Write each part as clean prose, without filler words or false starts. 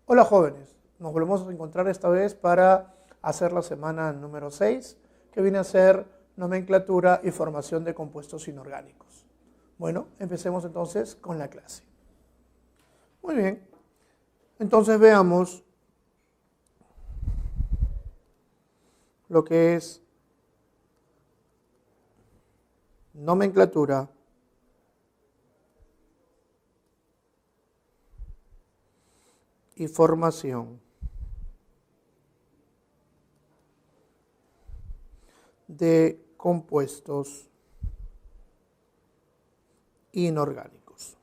Hola jóvenes, nos volvemos a encontrar esta vez para hacer la semana número 6, que viene a ser nomenclatura y formación de compuestos inorgánicos. Bueno, empecemos entonces con la clase. Muy bien, entonces veamos lo que es nomenclatura y formación de compuestos inorgánicos.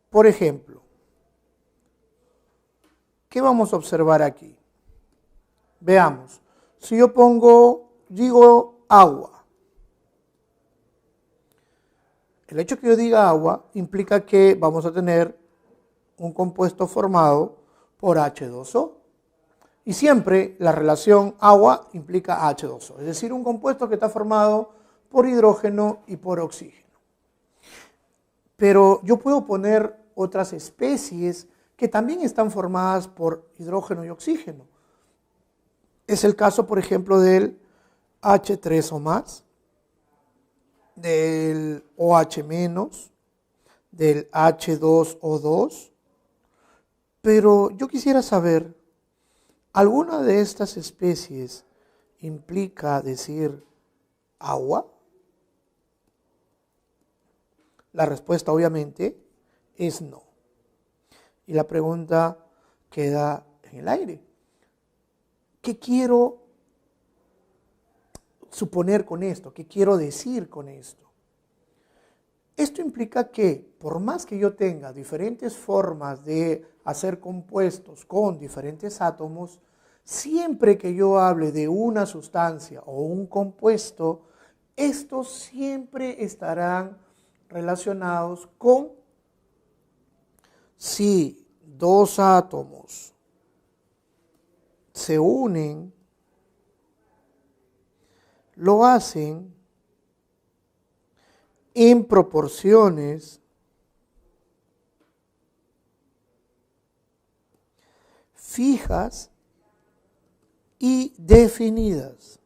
Por ejemplo, ¿qué vamos a observar aquí? Veamos, si yo digo agua, el hecho que yo diga agua implica que vamos a tener un compuesto formado por H2O. Y siempre la relación agua implica H2O, es decir, un compuesto que está formado por hidrógeno y por oxígeno. Pero yo puedo poner otras especies que también están formadas por hidrógeno y oxígeno. Es el caso, por ejemplo, del H3O+, del OH-, del H2O2. Pero yo quisiera saber, ¿alguna de estas especies implica decir agua? La respuesta obviamente es no. Y la pregunta queda en el aire. ¿Qué quiero suponer con esto? ¿Qué quiero decir con esto? Esto implica que por más que yo tenga diferentes formas de hacer compuestos con diferentes átomos, siempre que yo hable de una sustancia o un compuesto, estos siempre estarán relacionados con si dos átomos se unen, lo hacen en proporciones fijas y definidas.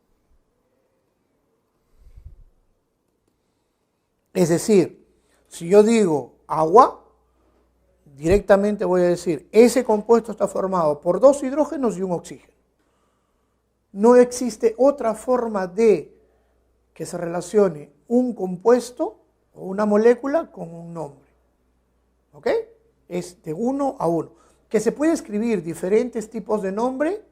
Es decir, si yo digo agua, directamente voy a decir, ese compuesto está formado por dos hidrógenos y un oxígeno. No existe otra forma de que se relacione un compuesto o una molécula con un nombre. ¿Ok? Es de uno a uno. Que se puede escribir diferentes tipos de nombre,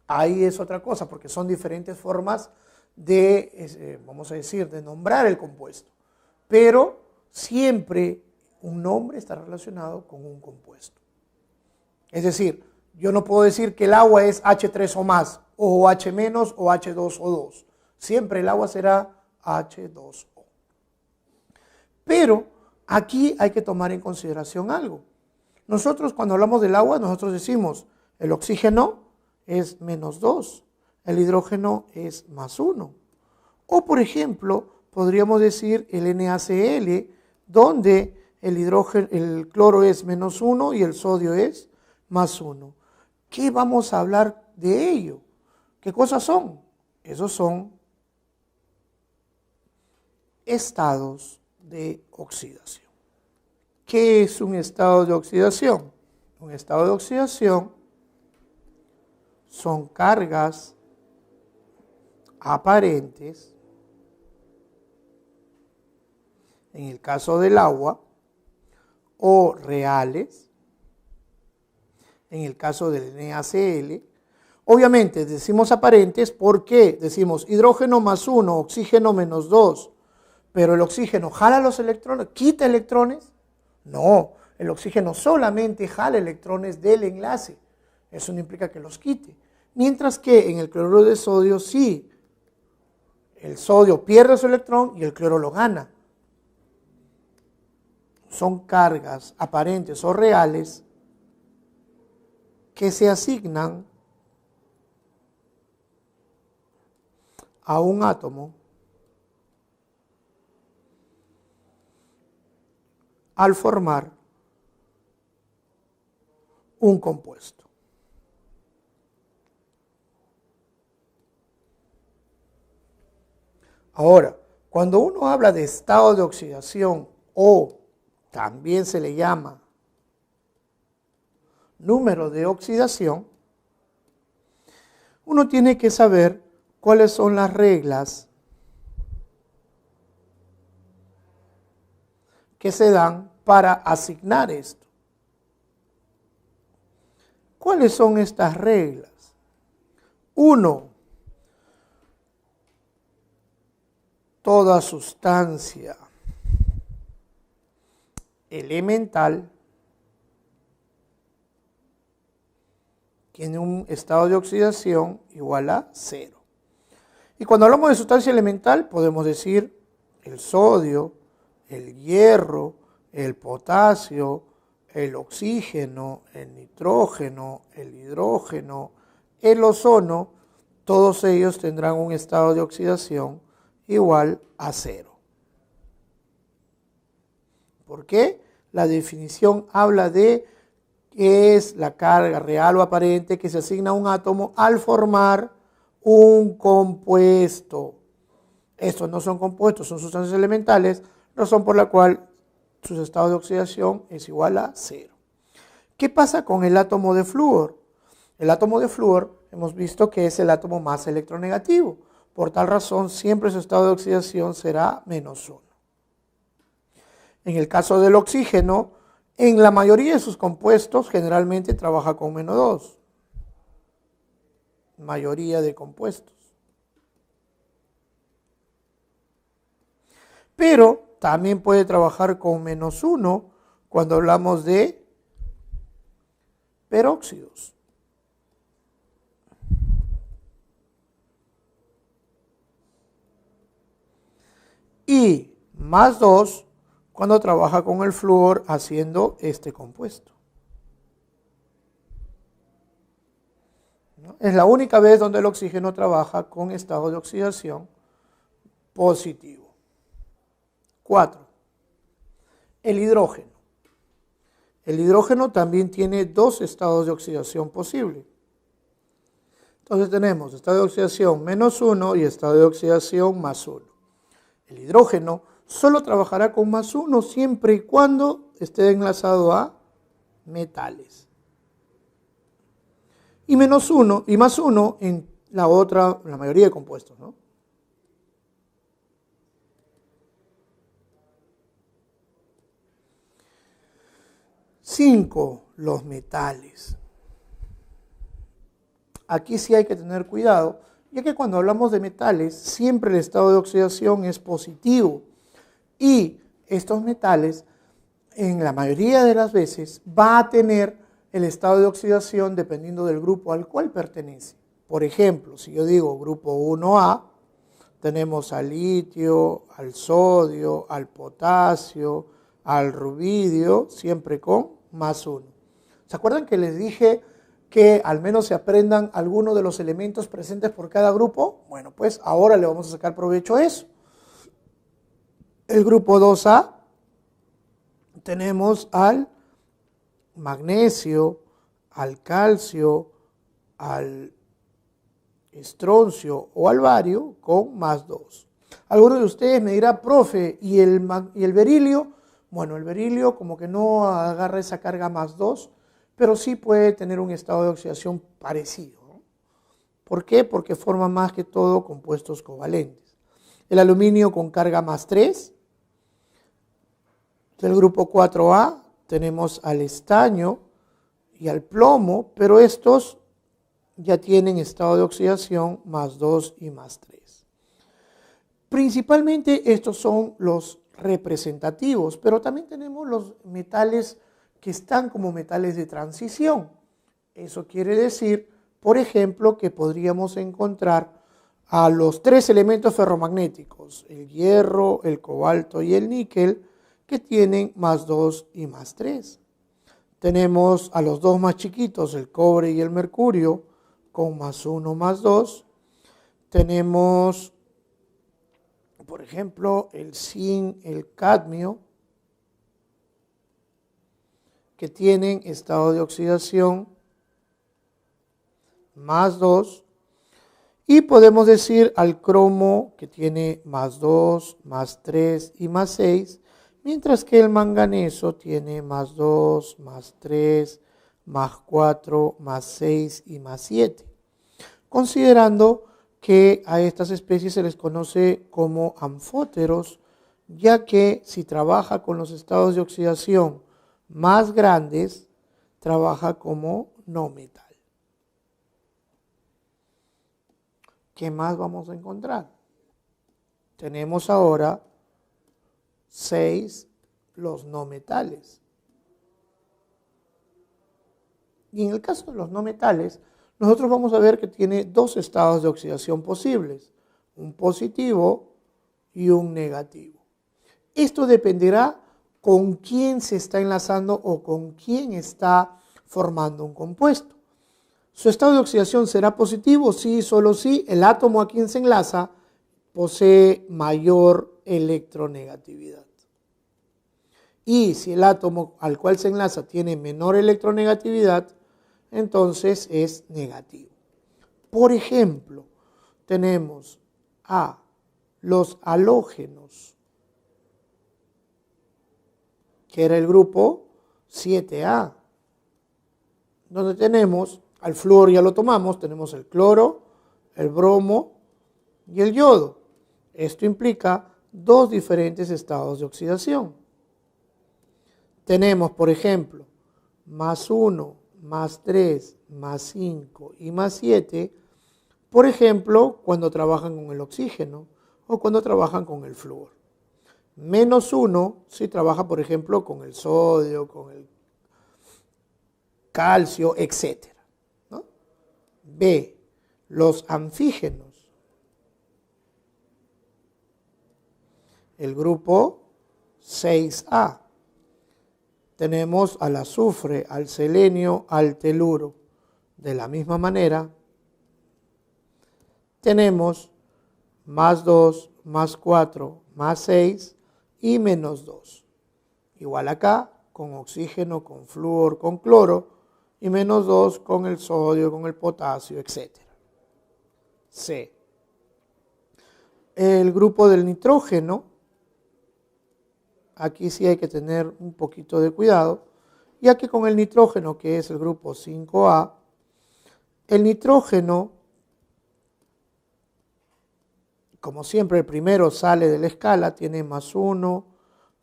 ahí es otra cosa, porque son diferentes formas de, vamos a decir, de nombrar el compuesto. Pero siempre un nombre está relacionado con un compuesto. Es decir, yo no puedo decir que el agua es H3O+, o H- o H2O2. Siempre el agua será H2O. Pero aquí hay que tomar en consideración algo. Nosotros cuando hablamos del agua, nosotros decimos el oxígeno es -2, el hidrógeno es +1. O por ejemplo, podríamos decir el NaCl, donde el cloro es -1 y el sodio es +1. ¿Qué vamos a hablar de ello? ¿Qué cosas son? Esos son estados de oxidación. ¿Qué es un estado de oxidación? Un estado de oxidación son cargas aparentes, en el caso del agua, o reales, en el caso del NaCl. Obviamente decimos aparentes porque decimos hidrógeno +1, oxígeno -2, pero el oxígeno jala los electrones, quita electrones. No, el oxígeno solamente jala electrones del enlace. Eso no implica que los quite. Mientras que en el cloruro de sodio sí, el sodio pierde su electrón y el cloro lo gana. Son cargas aparentes o reales que se asignan a un átomo al formar un compuesto. Ahora, cuando uno habla de estado de oxidación o también se le llama número de oxidación, uno tiene que saber cuáles son las reglas que se dan para asignar esto. ¿Cuáles son estas reglas? 1. Toda sustancia elemental tiene un estado de oxidación igual a 0. Y cuando hablamos de sustancia elemental podemos decir el sodio, el hierro, el potasio, el oxígeno, el nitrógeno, el hidrógeno, el ozono, todos ellos tendrán un estado de oxidación igual a 0. ¿Por qué? La definición habla de qué es la carga real o aparente que se asigna a un átomo al formar un compuesto. Estos no son compuestos, son sustancias elementales, razón por la cual su estado de oxidación es igual a 0. ¿Qué pasa con el átomo de flúor? El átomo de flúor hemos visto que es el átomo más electronegativo. Por tal razón, siempre su estado de oxidación será -1. En el caso del oxígeno, en la mayoría de sus compuestos generalmente trabaja con -2. Mayoría de compuestos. Pero también puede trabajar con -1 cuando hablamos de peróxidos. Y +2 cuando trabaja con el flúor haciendo este compuesto. Es la única vez donde el oxígeno trabaja con estado de oxidación positivo. 4. El hidrógeno. El hidrógeno también tiene 2 estados de oxidación posibles. Entonces tenemos estado de oxidación -1 y estado de oxidación +1. El hidrógeno solo trabajará con +1 siempre y cuando esté enlazado a metales. Y -1 y +1 en la mayoría de compuestos, ¿no? 5. Los metales. Aquí sí hay que tener cuidado, ya que cuando hablamos de metales, siempre el estado de oxidación es positivo. Y estos metales, en la mayoría de las veces, va a tener el estado de oxidación dependiendo del grupo al cual pertenece. Por ejemplo, si yo digo grupo 1A, tenemos al litio, al sodio, al potasio, al rubidio, siempre con +1. ¿Se acuerdan que les dije que al menos se aprendan algunos de los elementos presentes por cada grupo? Bueno, pues ahora le vamos a sacar provecho a eso. El grupo 2A tenemos al magnesio, al calcio, al estroncio o al bario con +2. Algunos de ustedes me dirán, profe, ¿y el berilio? Bueno, el berilio como que no agarra esa carga +2, pero sí puede tener un estado de oxidación parecido, ¿no? ¿Por qué? Porque forma más que todo compuestos covalentes. El aluminio con carga +3. Del grupo 4A tenemos al estaño y al plomo, pero estos ya tienen estado de oxidación +2 y +3. Principalmente estos son los representativos, pero también tenemos los metales que están como metales de transición. Eso quiere decir, por ejemplo, que podríamos encontrar a los 3 elementos ferromagnéticos, el hierro, el cobalto y el níquel, que tienen +2 y +3. Tenemos a los 2 más chiquitos, el cobre y el mercurio, con +1, +2. Tenemos, por ejemplo, el zinc, el cadmio, que tienen estado de oxidación más 2. Y podemos decir al cromo que tiene más 2, más 3 y más 6, mientras que el manganeso tiene más 2, más 3, más 4, más 6 y más 7. Considerando que a estas especies se les conoce como anfóteros, ya que si trabaja con los estados de oxidación más grandes, trabaja como no metal. ¿Qué más vamos a encontrar? Tenemos ahora 6 los no metales. Y en el caso de los no metales, nosotros vamos a ver que tiene dos estados de oxidación posibles, un positivo y un negativo. Esto dependerá con quién se está enlazando o con quién está formando un compuesto. ¿Su estado de oxidación será positivo? Sí, solo si el átomo a quien se enlaza posee mayor electronegatividad. Y si el átomo al cual se enlaza tiene menor electronegatividad, entonces es negativo. Por ejemplo, tenemos a los halógenos, que era el grupo 7A, donde tenemos al flúor, ya lo tomamos, tenemos el cloro, el bromo y el yodo. Esto implica dos diferentes estados de oxidación. Tenemos, por ejemplo, más 1, más 3, más 5 y más 7, por ejemplo, cuando trabajan con el oxígeno o cuando trabajan con el flúor. Menos 1 si trabaja, por ejemplo, con el sodio, con el calcio, etc. ¿no? B, los anfígenos. El grupo 6A. Tenemos al azufre, al selenio, al teluro. De la misma manera, tenemos más 2, más 4, más 6 y menos 2. Igual acá, con oxígeno, con flúor, con cloro, y menos 2 con el sodio, con el potasio, etc. C. El grupo del nitrógeno, aquí sí hay que tener un poquito de cuidado, ya que con el nitrógeno, que es el grupo 5A, el nitrógeno, como siempre, el primero sale de la escala, tiene más 1,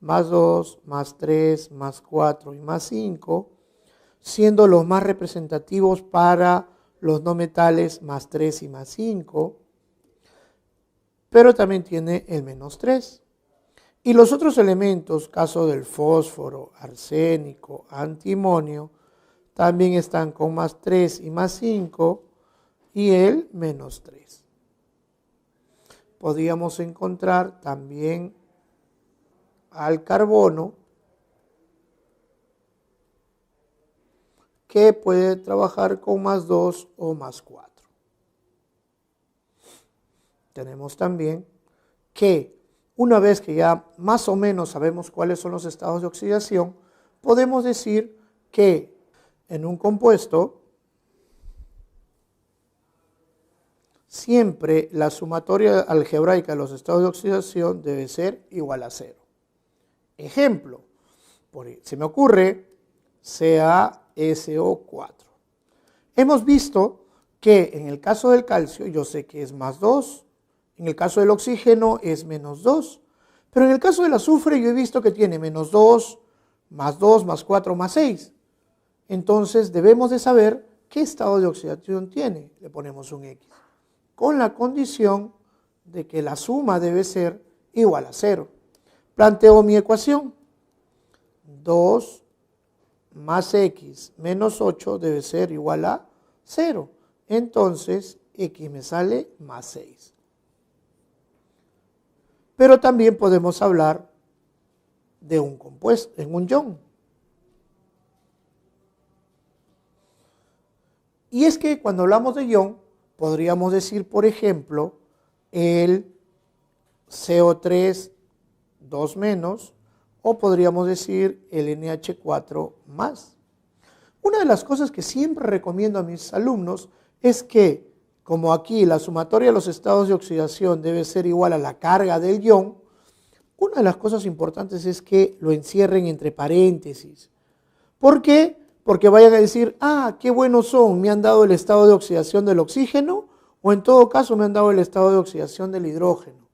más 2, más 3, más 4 y más 5, siendo los más representativos para los no metales más 3 y más 5, pero también tiene el menos 3. Y los otros elementos, caso del fósforo, arsénico, antimonio, también están con más 3 y más 5 y el menos 3. Podríamos encontrar también al carbono, que puede trabajar con más 2 o más 4. Tenemos también que una vez que ya más o menos sabemos cuáles son los estados de oxidación, podemos decir que en un compuesto siempre la sumatoria algebraica de los estados de oxidación debe ser igual a 0. Ejemplo, se me ocurre CaSO4. Hemos visto que en el caso del calcio yo sé que es más 2, en el caso del oxígeno es menos 2, pero en el caso del azufre yo he visto que tiene menos 2, más 4, más 6. Entonces debemos de saber qué estado de oxidación tiene. Le ponemos un X, con la condición de que la suma debe ser igual a 0. Planteo mi ecuación. 2 más X menos 8 debe ser igual a 0. Entonces X me sale más 6. Pero también podemos hablar de un compuesto, en un ion. Y es que cuando hablamos de ion, podríamos decir, por ejemplo, el CO3 2- o podríamos decir el NH4 más. Una de las cosas que siempre recomiendo a mis alumnos es que, como aquí la sumatoria de los estados de oxidación debe ser igual a la carga del ion, una de las cosas importantes es que lo encierren entre paréntesis. ¿Por qué? Porque vayan a decir, ah, qué buenos son, me han dado el estado de oxidación del oxígeno, o en todo caso me han dado el estado de oxidación del hidrógeno.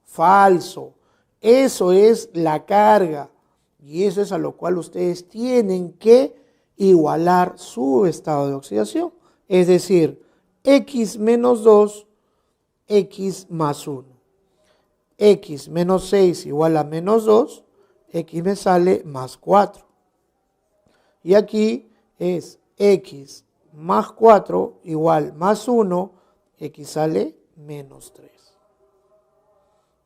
Falso. Eso es la carga. Y eso es a lo cual ustedes tienen que igualar su estado de oxidación. Es decir, X menos 2, X más 1. X menos 6 igual a menos 2, X me sale más 4. Y aquí es X más 4 igual más 1, X sale menos 3.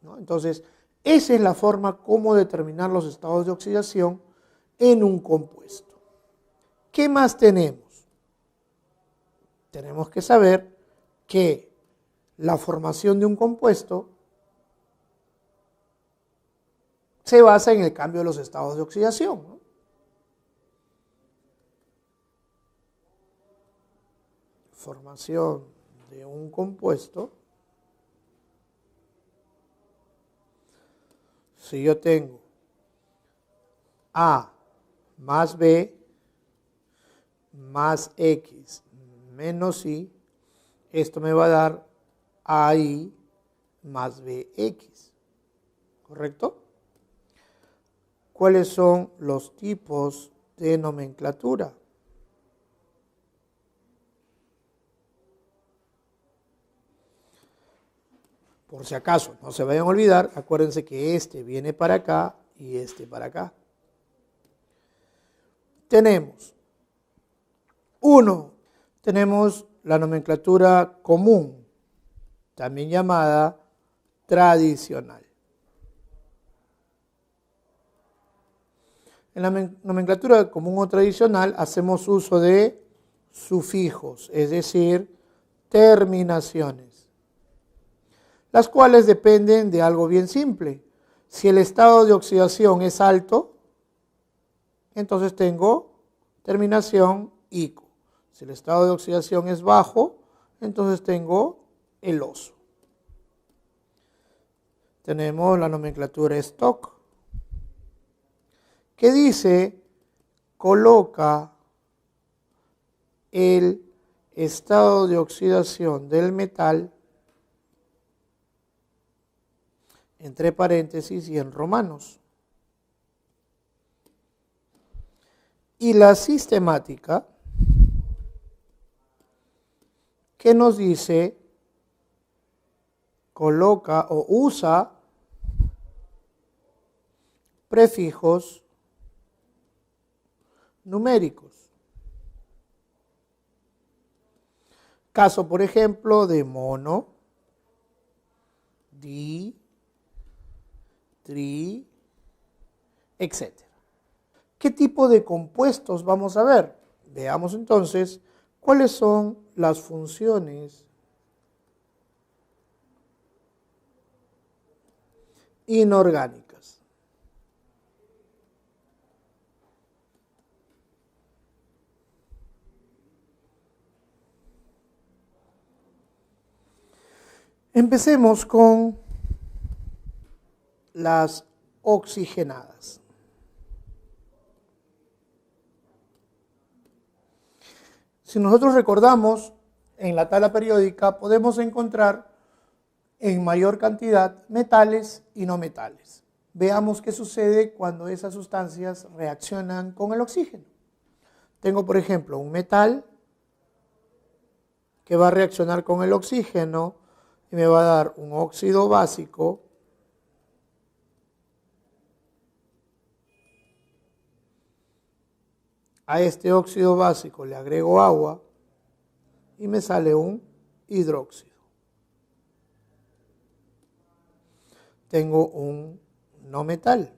¿No? Entonces, esa es la forma como determinar los estados de oxidación en un compuesto. ¿Qué más tenemos? Tenemos que saber que la formación de un compuesto se basa en el cambio de los estados de oxidación, ¿no? Formación de un compuesto. Si yo tengo A más B más X menos Y, esto me va a dar AI más BX, ¿correcto? ¿Cuáles son los tipos de nomenclatura? Por si acaso, no se vayan a olvidar, acuérdense que este viene para acá y este para acá. Tenemos 1. Tenemos la nomenclatura común, también llamada tradicional. En la nomenclatura común o tradicional hacemos uso de sufijos, es decir, terminaciones, las cuales dependen de algo bien simple. Si el estado de oxidación es alto, entonces tengo terminación ICO. Si el estado de oxidación es bajo, entonces tengo el oso. Tenemos la nomenclatura Stock, que dice, coloca el estado de oxidación del metal entre paréntesis y en romanos. Y la sistemática, que nos dice, coloca o usa prefijos numéricos. Caso, por ejemplo, de mono, di, tri, etc. ¿Qué tipo de compuestos vamos a ver? Veamos entonces cuáles son las funciones inorgánicas. Empecemos con las oxigenadas. Si nosotros recordamos, en la tabla periódica podemos encontrar en mayor cantidad metales y no metales. Veamos qué sucede cuando esas sustancias reaccionan con el oxígeno. Tengo, por ejemplo, un metal que va a reaccionar con el oxígeno y me va a dar un óxido básico a este óxido básico le agrego agua y me sale un hidróxido. Tengo un no metal.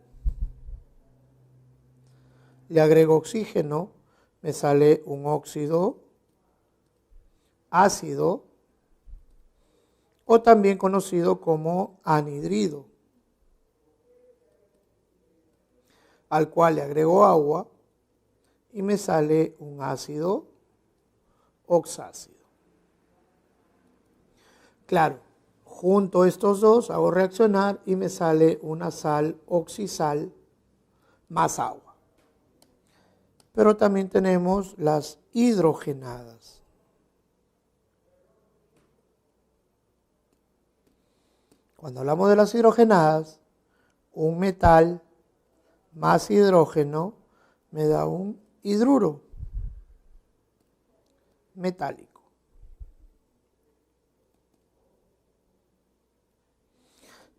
Le agrego oxígeno, me sale un óxido ácido o también conocido como anhidrido. al cual le agrego agua y me sale un ácido oxácido. Claro, junto estos dos, hago reaccionar y me sale una sal oxisal más agua. Pero también tenemos las hidrogenadas. Cuando hablamos de las hidrogenadas, un metal más hidrógeno me da un hidruro metálico.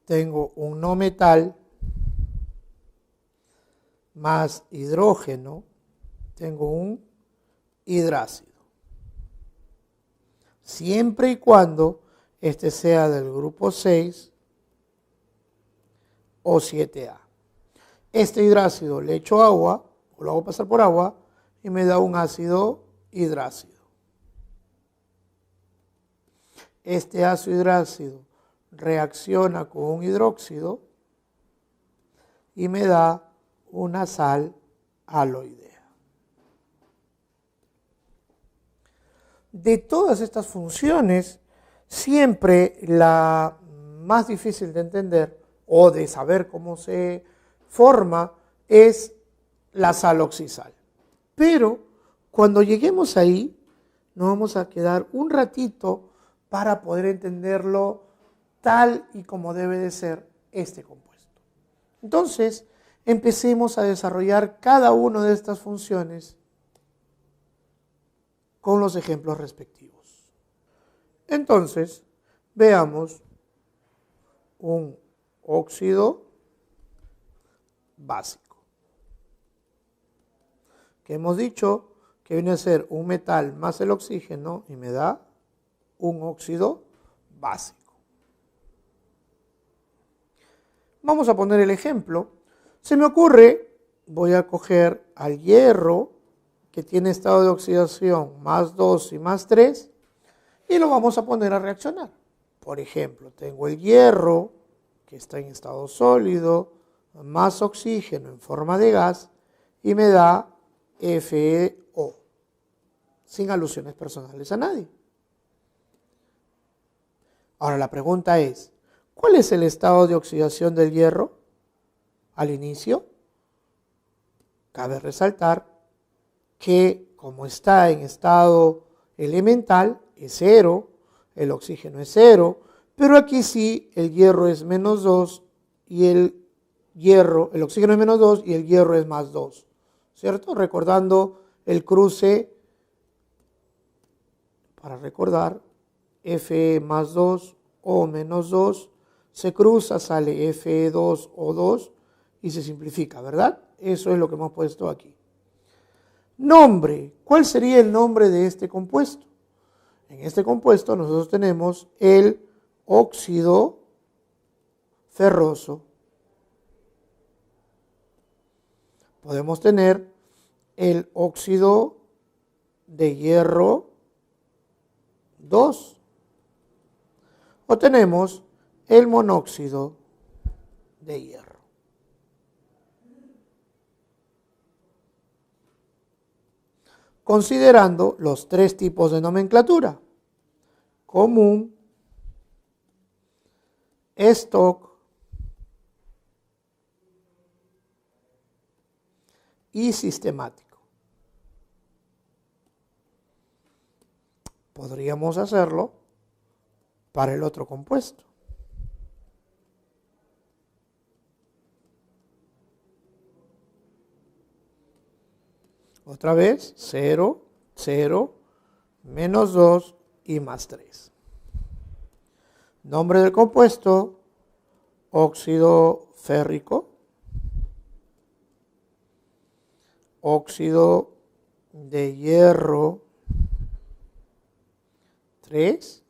Tengo un no metal más hidrógeno, tengo un hidrácido. Siempre y cuando este sea del grupo 6 o 7A. Este hidrácido le echo agua, o lo hago pasar por agua, y me da un ácido hidrácido. Este ácido hidrácido reacciona con un hidróxido y me da una sal aloidea. De todas estas funciones, siempre la más difícil de entender o de saber cómo se forma es la sal oxisal. Pero cuando lleguemos ahí, nos vamos a quedar un ratito para poder entenderlo tal y como debe de ser este compuesto. Entonces, empecemos a desarrollar cada una de estas funciones con los ejemplos respectivos. Entonces, veamos un óxido básico, que hemos dicho que viene a ser un metal más el oxígeno y me da un óxido básico. Vamos a poner el ejemplo. Se me ocurre, voy a coger al hierro que tiene estado de oxidación más 2 y más 3 y lo vamos a poner a reaccionar. Por ejemplo, tengo el hierro que está en estado sólido más oxígeno en forma de gas y me da FeO, sin alusiones personales a nadie. Ahora la pregunta es, ¿cuál es el estado de oxidación del hierro? Al inicio, cabe resaltar que como está en estado elemental, es 0, el oxígeno es 0, pero aquí sí el hierro es menos 2 y el oxígeno es menos 2 y el hierro es más 2, ¿cierto? Recordando el cruce, para recordar, Fe más 2 o menos 2, se cruza, sale Fe2O2 y se simplifica, ¿verdad? Eso es lo que hemos puesto aquí. Nombre. ¿Cuál sería el nombre de este compuesto? En este compuesto nosotros tenemos el óxido ferroso. Podemos tener el óxido de hierro 2. O tenemos el monóxido de hierro. Considerando los 3 tipos de nomenclatura: común, stock y sistemático. Podríamos hacerlo para el otro compuesto. Otra vez, 0, 0, menos 2 y más 3. Nombre del compuesto, óxido férrico, óxido de hierro 3,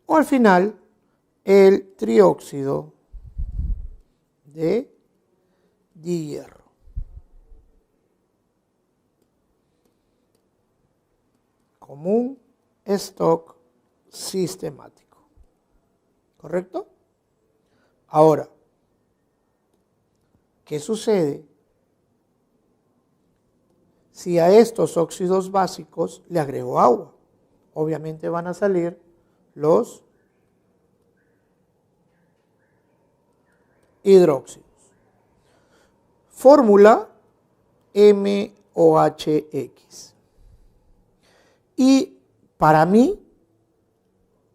o al final el trióxido de dihierro. Común, stock, sistemático. ¿Correcto? Ahora, ¿Qué sucede si a estos óxidos básicos le agrego agua? Obviamente van a salir los hidróxidos. Fórmula MOHX. Y para mí,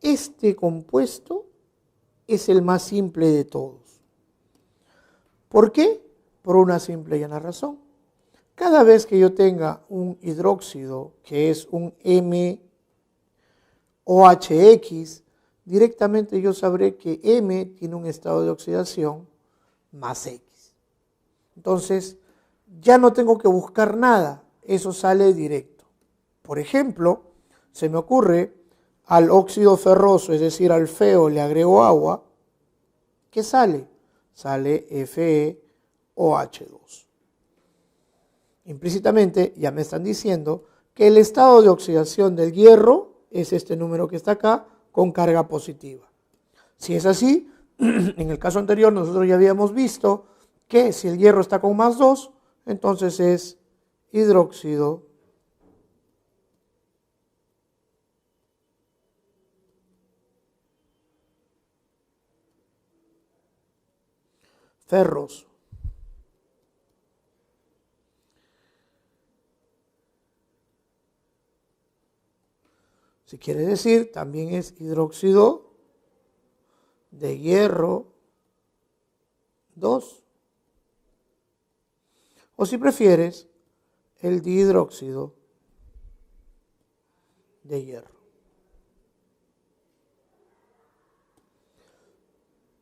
este compuesto es el más simple de todos. ¿Por qué? Por una simple y llana razón. Cada vez que yo tenga un hidróxido que es un MOHX, directamente yo sabré que M tiene un estado de oxidación más X. Entonces, ya no tengo que buscar nada, eso sale directo. Por ejemplo, se me ocurre al óxido ferroso, es decir, al FeO, le agrego agua, ¿qué sale? Sale FeOH2. Implícitamente ya me están diciendo que el estado de oxidación del hierro es este número que está acá con carga positiva. Si es así, en el caso anterior nosotros ya habíamos visto que si el hierro está con más 2, entonces es hidróxido ferroso. Si quiere decir, también es hidróxido de hierro 2. O si prefieres, el dihidróxido de hierro.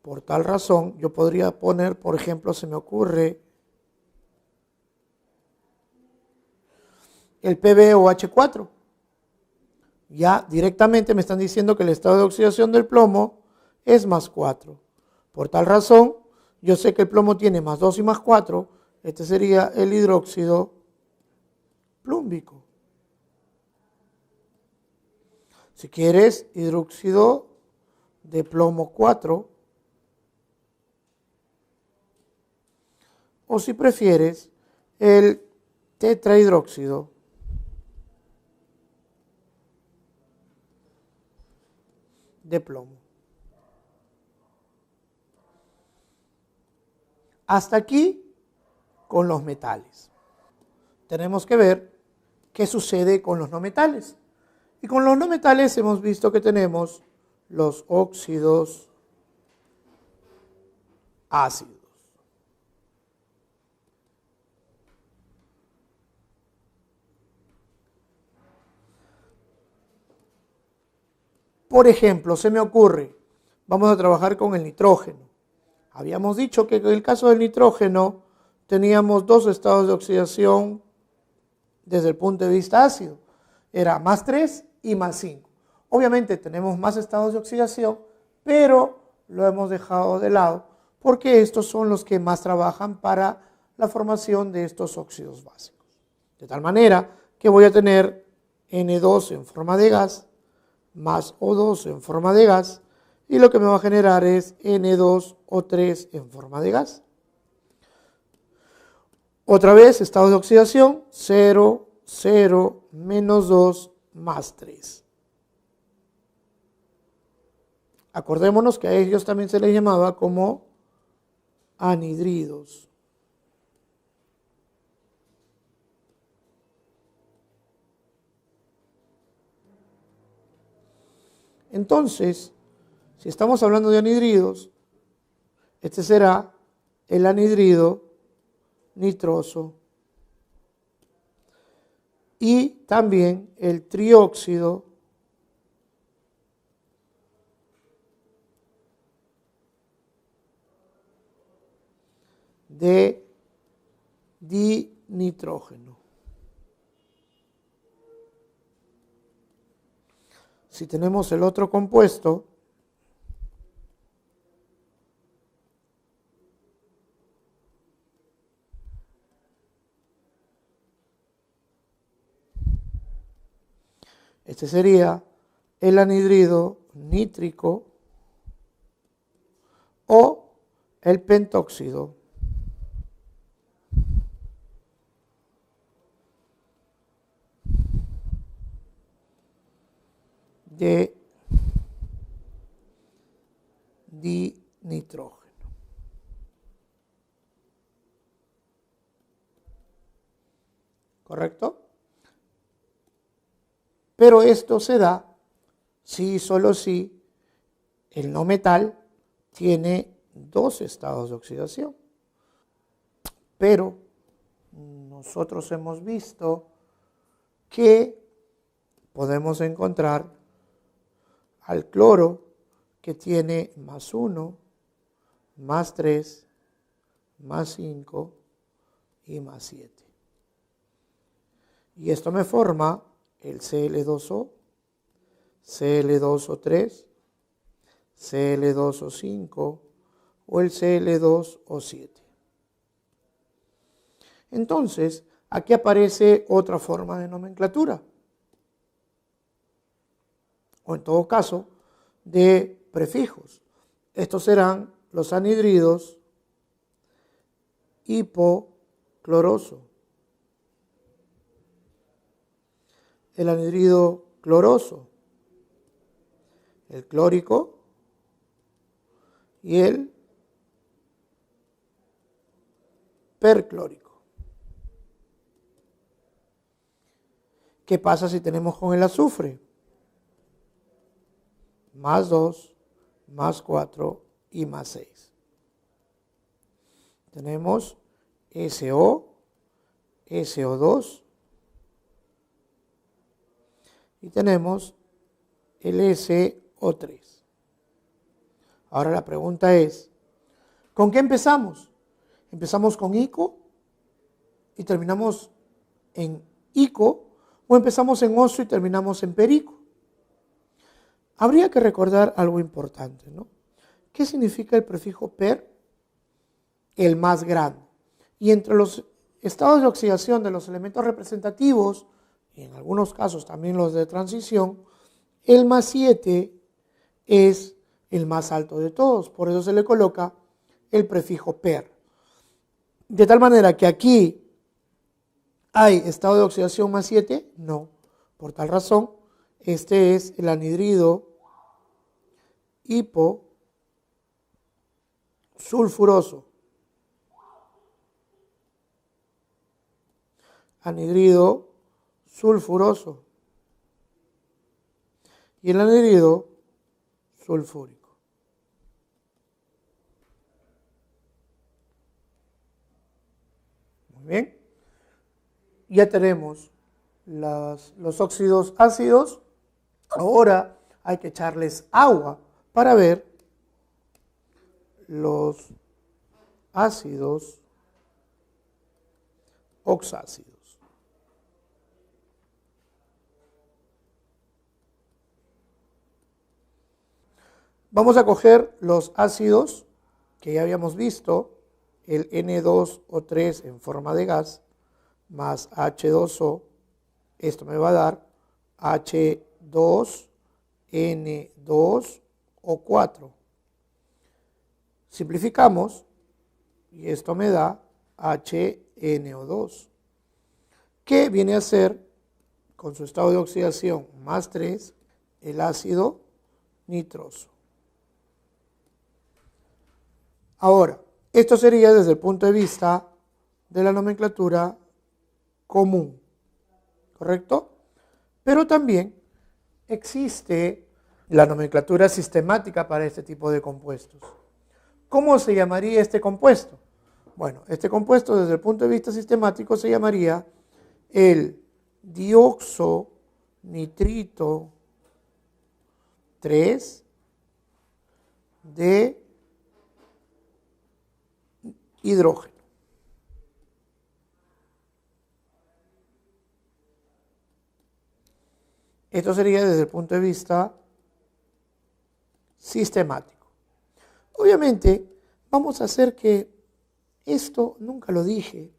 Por tal razón, yo podría poner, por ejemplo, se me ocurre el PbOH4. Ya directamente me están diciendo que el estado de oxidación del plomo es más 4. Por tal razón, yo sé que el plomo tiene más 2 y más 4. Este sería el hidróxido plúmbico. Si quieres, hidróxido de plomo 4. O si prefieres, el tetrahidróxido de plomo. Hasta aquí con los metales. Tenemos que ver qué sucede con los no metales. Y con los no metales hemos visto que tenemos los óxidos ácidos. Por ejemplo, se me ocurre, vamos a trabajar con el nitrógeno. Habíamos dicho que en el caso del nitrógeno teníamos dos estados de oxidación desde el punto de vista ácido. Era más 3 y más 5. Obviamente tenemos más estados de oxidación, pero lo hemos dejado de lado porque estos son los que más trabajan para la formación de estos óxidos básicos. De tal manera que voy a tener N2 en forma de gas más O2 en forma de gas, y lo que me va a generar es N2O3 en forma de gas. Otra vez, estado de oxidación, 0, 0, menos 2, más 3. Acordémonos que a ellos también se les llamaba como anhidridos. Entonces, si estamos hablando de anhidridos, este será el anhidrido nitroso y también el trióxido de dinitrógeno. Si tenemos el otro compuesto, este sería el anhidrido nítrico o el pentóxido de dinitrógeno. ¿Correcto? Pero esto se da si y solo si el no metal tiene dos estados de oxidación. Pero nosotros hemos visto que podemos encontrar al cloro que tiene más 1, más 3, más 5 y más 7. Y esto me forma el Cl2O, Cl2O3, Cl2O5 o el Cl2O7. Entonces, aquí aparece otra forma de nomenclatura, o en todo caso, de prefijos. Estos serán los anhidridos hipocloroso, el anhidrido cloroso, el clórico y el perclórico. ¿Qué pasa si tenemos con el azufre? Más 2, más 4 y más 6. Tenemos SO, SO2 y tenemos el SO3. Ahora la pregunta es, ¿con qué empezamos? ¿Empezamos con ICO y terminamos en ICO o empezamos en oso y terminamos en perico? Habría que recordar algo importante, ¿no? ¿Qué significa el prefijo per? El más grande. Y entre los estados de oxidación de los elementos representativos, y en algunos casos también los de transición, el más 7 es el más alto de todos. Por eso se le coloca el prefijo per. De tal manera que aquí hay estado de oxidación más 7, no. Por tal razón, este es el anhidrido hiposulfuroso. Anhidrido sulfuroso. Y el anhidrido sulfúrico. Muy bien. Ya tenemos los óxidos ácidos. Ahora hay que echarles agua para ver los ácidos oxácidos. Vamos a coger los ácidos que ya habíamos visto, el N2O3 en forma de gas, más H2O, esto me va a dar H2N2O4. Simplificamos y esto me da HNO2, que viene a ser, con su estado de oxidación más 3, el ácido nitroso. Ahora, esto sería desde el punto de vista de la nomenclatura común, ¿correcto? Pero también existe la nomenclatura sistemática para este tipo de compuestos. ¿Cómo se llamaría este compuesto? Bueno, este compuesto desde el punto de vista sistemático se llamaría el dioxonitrito 3 de hidrógeno. Esto sería desde el punto de vista sistemático. Obviamente, vamos a hacer que esto nunca lo dije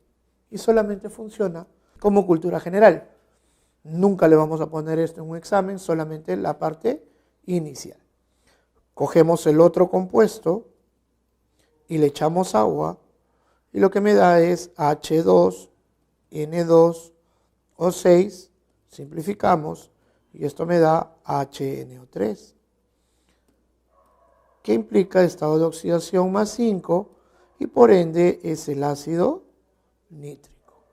y solamente funciona como cultura general. Nunca le vamos a poner esto en un examen, solamente la parte inicial. Cogemos el otro compuesto y le echamos agua y lo que me da es H2N2O6, simplificamos y esto me da HNO3, que implica estado de oxidación más 5 y por ende es el ácido nítrico.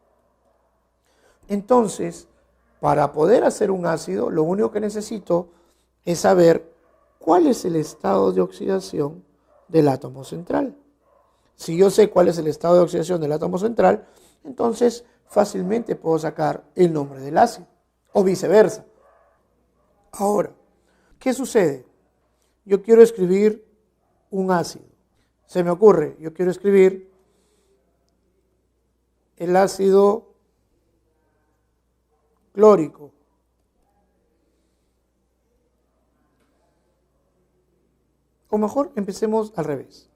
Entonces, para poder hacer un ácido, lo único que necesito es saber cuál es el estado de oxidación del átomo central. Si yo sé cuál es el estado de oxidación del átomo central, entonces fácilmente puedo sacar el nombre del ácido, o viceversa. Ahora, ¿qué sucede? Yo quiero escribir un ácido. Se me ocurre, yo quiero escribir el ácido clórico. O mejor, empecemos al revés.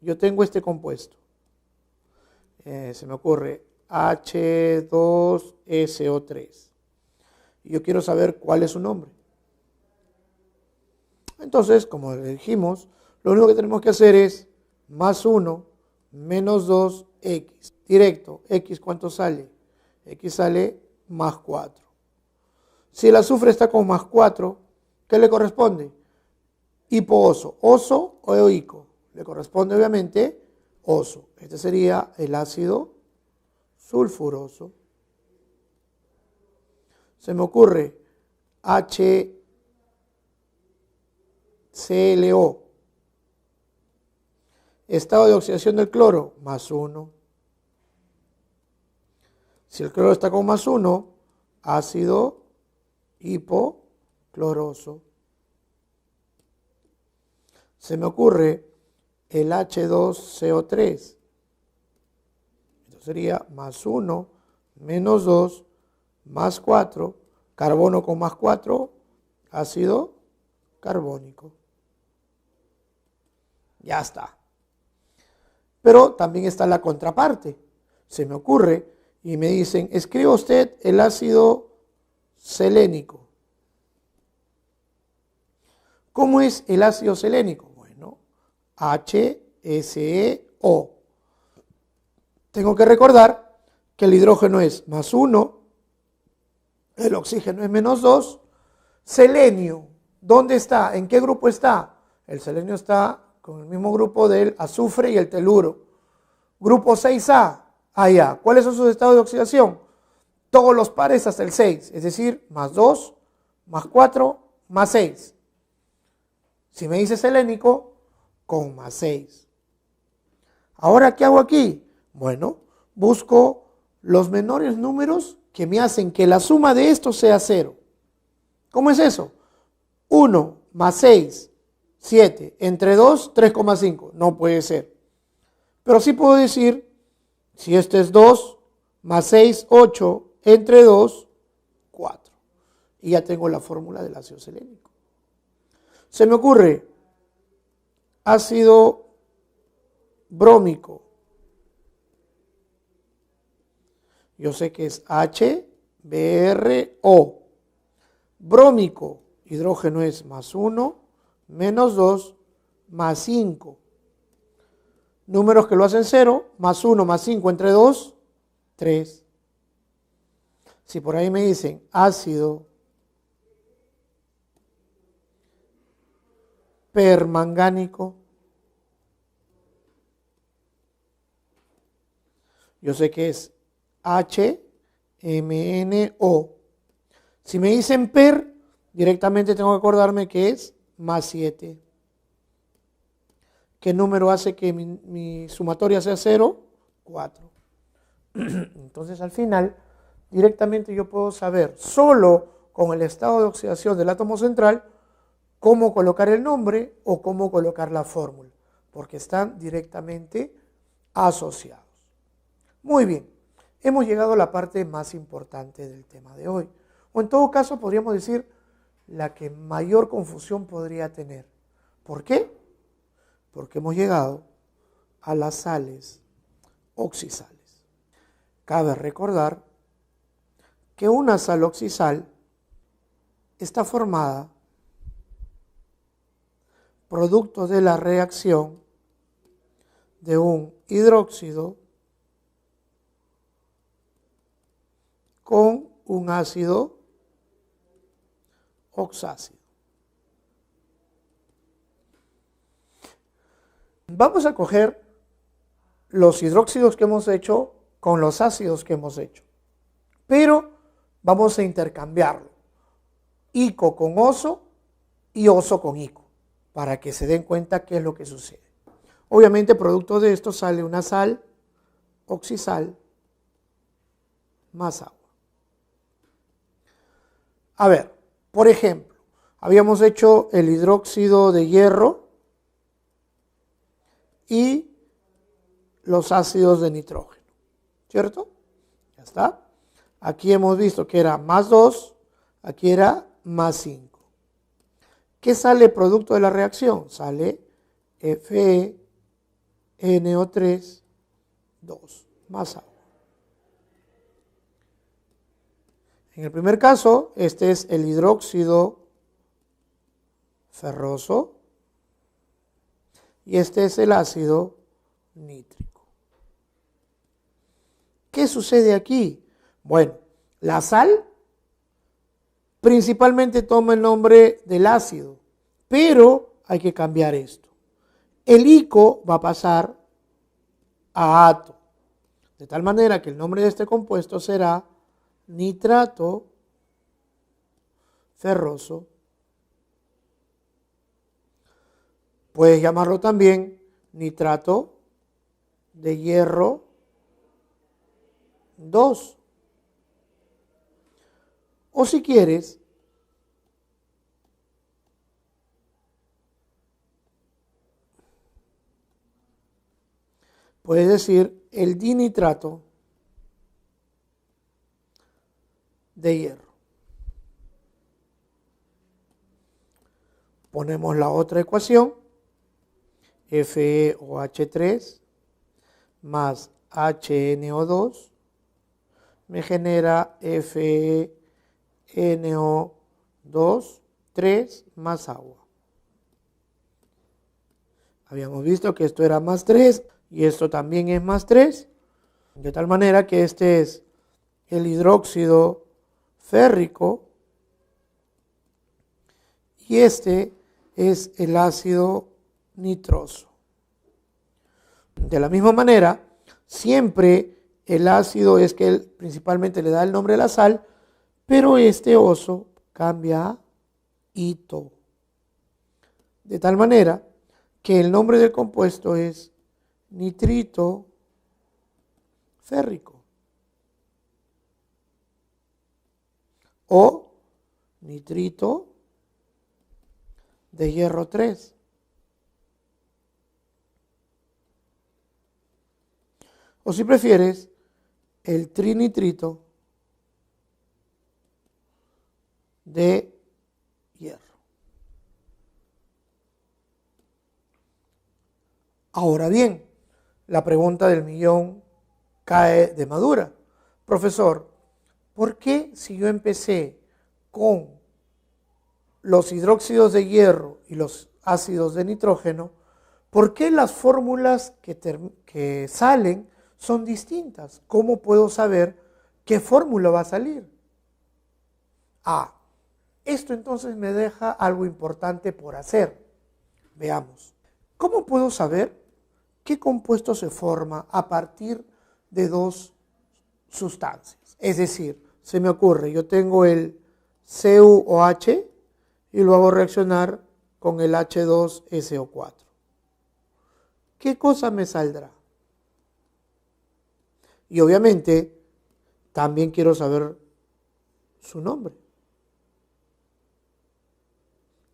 Yo tengo este compuesto. Se me ocurre H2SO3. Y yo quiero saber cuál es su nombre. Entonces, como le dijimos, lo único que tenemos que hacer es más 1 menos 2x. Directo, x ¿cuánto sale? X sale más 4. Si el azufre está con más 4, ¿qué le corresponde? Hipooso, oso o eoico. Le corresponde obviamente oso. Este sería el ácido sulfuroso. Se me ocurre HClO. Estado de oxidación del cloro, más 1. Si el cloro está con más 1, ácido hipocloroso. Se me ocurre el H2CO3. Esto sería más 1, menos 2, más 4, carbono con más 4, ácido carbónico. Ya está. Pero también está la contraparte. Se me ocurre y me dicen, escriba usted el ácido selénico. ¿Cómo es el ácido selénico? Bueno, HSeO. Tengo que recordar que el hidrógeno es más 1, el oxígeno es menos 2. Selenio, ¿dónde está? ¿En qué grupo está? El selenio está con el mismo grupo del azufre y el teluro. Grupo 6A, allá. ¿Cuáles son sus estados de oxidación? Todos los pares hasta el 6, es decir, más 2, más 4, más 6. Si me dice selénico, con más 6. Ahora, ¿qué hago aquí? Bueno, busco los menores números que me hacen que la suma de estos sea 0. ¿Cómo es eso? 1 más 6, 7, entre 2, 3,5. No puede ser. Pero sí puedo decir, si este es 2, más 6, 8, entre 2, 4. Y ya tengo la fórmula del ácido selénico. Se me ocurre ácido brómico. Yo sé que es HBrO. Brómico, hidrógeno es más 1, menos 2, más 5. Números que lo hacen 0, más 1, más 5 entre 2, 3. Si por ahí me dicen ácido permangánico, yo sé que es HMNO. Si me dicen per, directamente tengo que acordarme que es más 7. ¿Qué número hace que mi sumatoria sea 0? 4. Entonces al final, directamente yo puedo saber, solo con el estado de oxidación del átomo central, cómo colocar el nombre o cómo colocar la fórmula, porque están directamente asociados. Muy bien, hemos llegado a la parte más importante del tema de hoy, o en todo caso podríamos decir la que mayor confusión podría tener. ¿Por qué? Porque hemos llegado a las sales oxisales. Cabe recordar que una sal oxisal está formada producto de la reacción de un hidróxido con un ácido oxácido. Vamos a coger los hidróxidos que hemos hecho con los ácidos que hemos hecho, pero vamos a intercambiarlo, ico con oso y oso con ico, para que se den cuenta qué es lo que sucede. Obviamente, producto de esto sale una sal, oxisal, más agua. A ver, por ejemplo, habíamos hecho el hidróxido de hierro y los ácidos de nitrógeno, ¿cierto? Ya está. Aquí hemos visto que era más 2, aquí era más 5. ¿Qué sale producto de la reacción? Sale FeNO3, 2, más agua. En el primer caso, este es el hidróxido ferroso y este es el ácido nítrico. ¿Qué sucede aquí? Bueno, la sal principalmente toma el nombre del ácido, pero hay que cambiar esto. El ico va a pasar a ato, de tal manera que el nombre de este compuesto será nitrato ferroso. Puedes llamarlo también nitrato de hierro 2. O si quieres, puedes decir el dinitrato de hierro. Ponemos la otra ecuación, FeOH3 más HNO2 me genera FeNO2, 3 más agua. Habíamos visto que esto era más 3 y esto también es más 3, de tal manera que este es el hidróxido férrico y este es el ácido nitroso. De la misma manera, siempre el ácido es que él principalmente le da el nombre a la sal, pero este oso cambia a ito. De tal manera que el nombre del compuesto es nitrito férrico o nitrito de hierro 3. O si prefieres, el trinitrito de hierro. Ahora bien, la pregunta del millón cae de madura. Profesor, ¿por qué si yo empecé con los hidróxidos de hierro y los ácidos de nitrógeno, por qué las fórmulas que salen son distintas? ¿Cómo puedo saber qué fórmula va a salir? Esto entonces me deja algo importante por hacer. Veamos. ¿Cómo puedo saber qué compuesto se forma a partir de dos sustancias? Es decir, se me ocurre, yo tengo el CuOH y lo hago reaccionar con el H2SO4. ¿Qué cosa me saldrá? Y obviamente también quiero saber su nombre.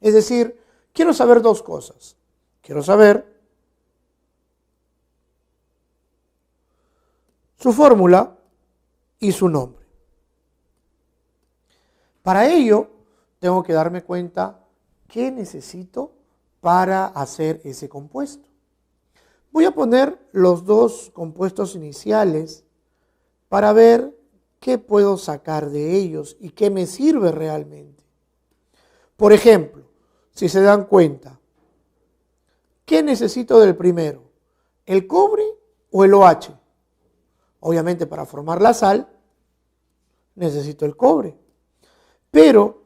Es decir, quiero saber dos cosas. Quiero saber su fórmula y su nombre. Para ello, tengo que darme cuenta qué necesito para hacer ese compuesto. Voy a poner los dos compuestos iniciales para ver qué puedo sacar de ellos y qué me sirve realmente. Por ejemplo, si se dan cuenta, ¿qué necesito del primero? ¿El cobre o el OH? Obviamente para formar la sal necesito el cobre, pero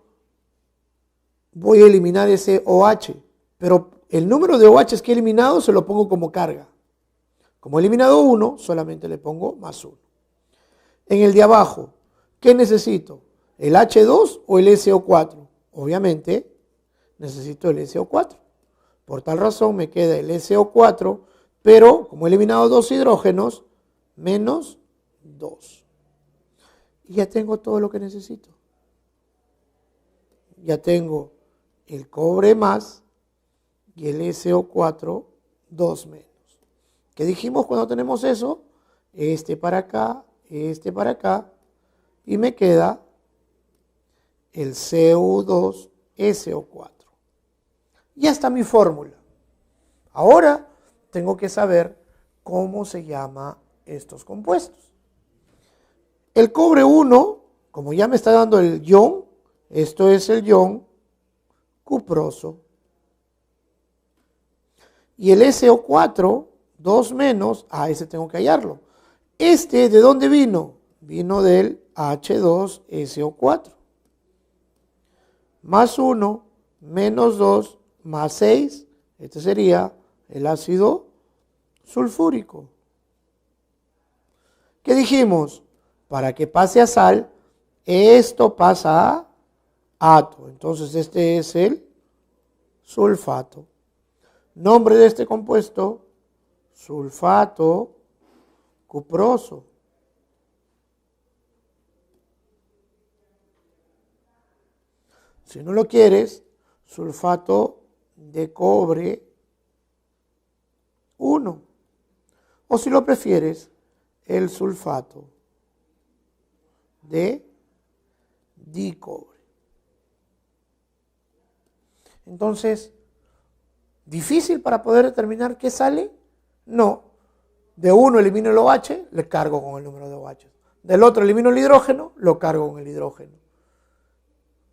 voy a eliminar ese OH, pero el número de OH que he eliminado se lo pongo como carga. Como he eliminado 1, solamente le pongo más 1. En el de abajo, ¿qué necesito? ¿El H2 o el SO4? Obviamente necesito el SO4. Por tal razón me queda el SO4, pero como he eliminado 2 hidrógenos, menos 2. Y ya tengo todo lo que necesito. Ya tengo el cobre más y el SO4 2 menos. ¿Qué dijimos cuando tenemos eso? Este para acá y me queda el Cu2 SO4. Ya está mi fórmula. Ahora tengo que saber cómo se llama estos compuestos. El cobre 1, como ya me está dando el ion, esto es el ion cuproso. Y el SO4, 2 menos, ese tengo que hallarlo. ¿De dónde vino? Vino del H2SO4. Más 1, menos 2, más 6, este sería el ácido sulfúrico. ¿Qué dijimos? Para que pase a sal, esto pasa a ato. Entonces este es el sulfato. Nombre de este compuesto, sulfato cuproso. Si no lo quieres, sulfato de cobre 1. O si lo prefieres, el sulfato de dicobre. Entonces, ¿difícil para poder determinar qué sale? No. De uno elimino el OH, le cargo con el número de OH. Del otro elimino el hidrógeno, lo cargo con el hidrógeno.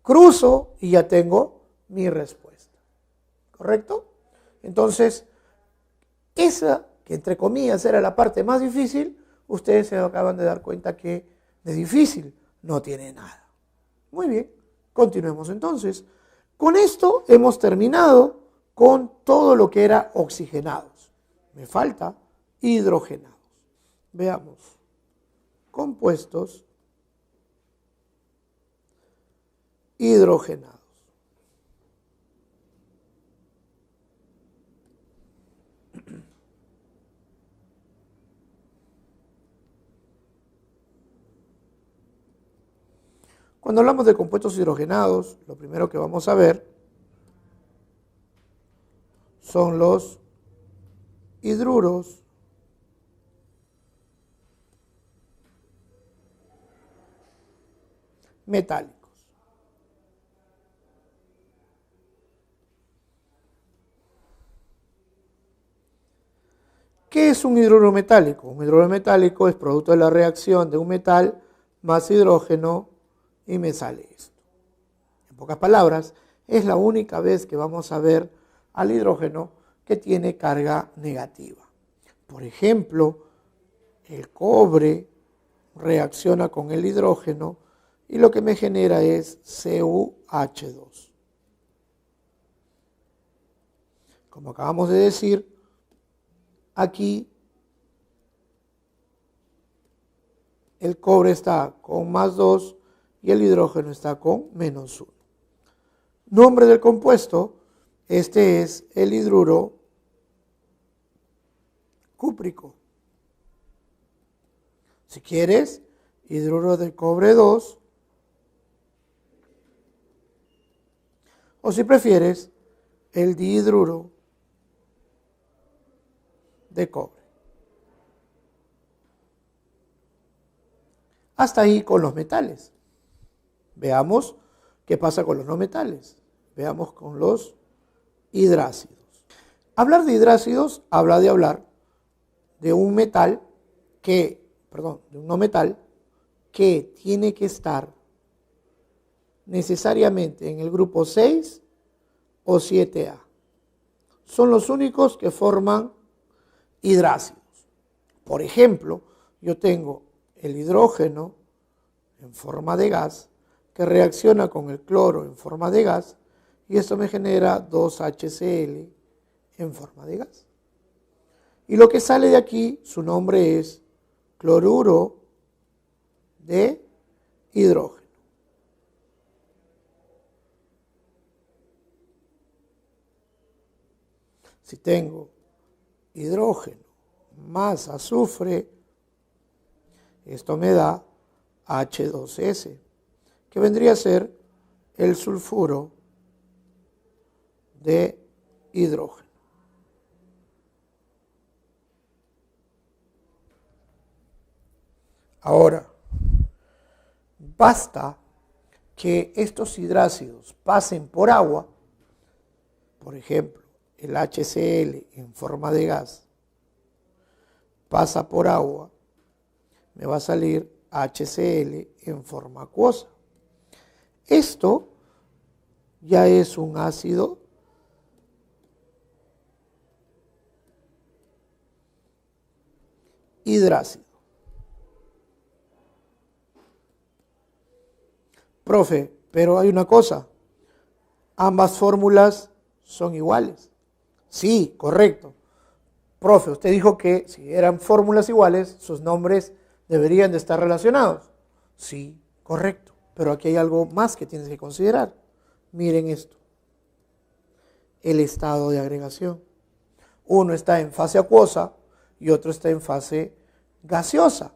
Cruzo y ya tengo mi respuesta. ¿Correcto? Entonces, esa, que entre comillas era la parte más difícil, ustedes se acaban de dar cuenta que de difícil no tiene nada. Muy bien, continuemos entonces. Con esto hemos terminado con todo lo que era oxigenados. Me falta hidrogenados. Veamos. Compuestos hidrogenados. Cuando hablamos de compuestos hidrogenados, lo primero que vamos a ver son los hidruros metálicos. ¿Qué es un hidruro metálico? Un hidruro metálico es producto de la reacción de un metal más hidrógeno y me sale esto. En pocas palabras, es la única vez que vamos a ver al hidrógeno que tiene carga negativa. Por ejemplo, el cobre reacciona con el hidrógeno y lo que me genera es CuH2. Como acabamos de decir, aquí el cobre está con más 2 y el hidrógeno está con menos 1. Nombre del compuesto, este es el hidruro cúprico. Si quieres, hidruro de cobre 2, o si prefieres, el dihidruro de cobre. Hasta ahí con los metales. Veamos qué pasa con los no metales. Veamos con los hidrácidos. Hablar de hidrácidos habla de hablar de un metal de un no metal que tiene que estar necesariamente en el grupo 6 o 7A. Son los únicos que forman hidrácidos. Por ejemplo, yo tengo el hidrógeno en forma de gas que reacciona con el cloro en forma de gas y esto me genera 2HCl en forma de gas. Y lo que sale de aquí, su nombre es cloruro de hidrógeno. Si tengo hidrógeno más azufre, esto me da H2S, que vendría a ser el sulfuro de hidrógeno. Ahora, basta que estos hidrácidos pasen por agua, por ejemplo, el HCl en forma de gas pasa por agua, me va a salir HCl en forma acuosa. Esto ya es un ácido hidrácido. Profe, pero hay una cosa, ambas fórmulas son iguales. Sí, correcto. Profe, usted dijo que si eran fórmulas iguales, sus nombres deberían de estar relacionados. Sí, correcto. Pero aquí hay algo más que tienes que considerar. Miren esto. El estado de agregación. Uno está en fase acuosa y otro está en fase gaseosa.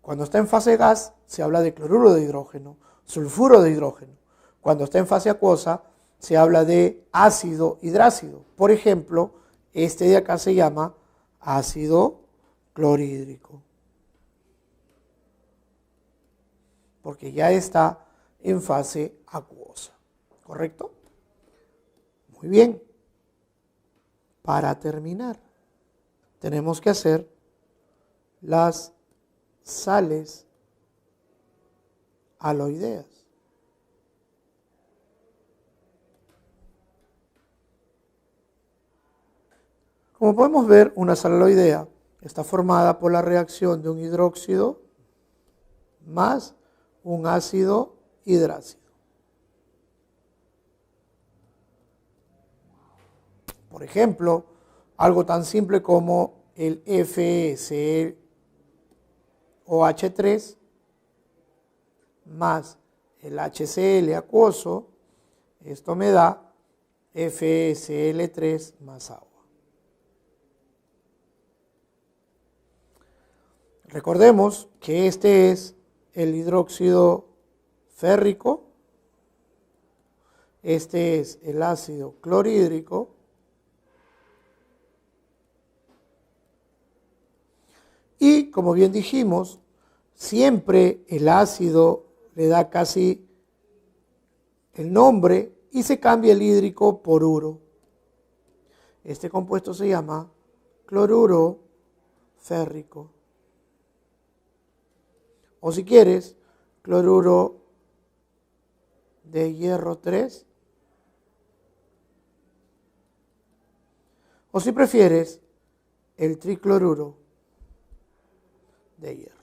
Cuando está en fase gas, se habla de cloruro de hidrógeno, sulfuro de hidrógeno. Cuando está en fase acuosa, se habla de ácido hidrácido. Por ejemplo, este de acá se llama ácido clorhídrico, porque ya está en fase acuosa. ¿Correcto? Muy bien. Para terminar, tenemos que hacer las sales aloideas. Como podemos ver, una sal aloidea está formada por la reacción de un hidróxido más un ácido hidrácido. Por ejemplo, algo tan simple como el FeSO3 más el HCl acuoso, esto me da FeSL3 más agua. Recordemos que este es el hidróxido férrico, este es el ácido clorhídrico, y como bien dijimos, siempre el ácido le da casi el nombre y se cambia el hídrico por uro. Este compuesto se llama cloruro férrico. O si quieres, cloruro de hierro 3. O si prefieres, el tricloruro de hierro.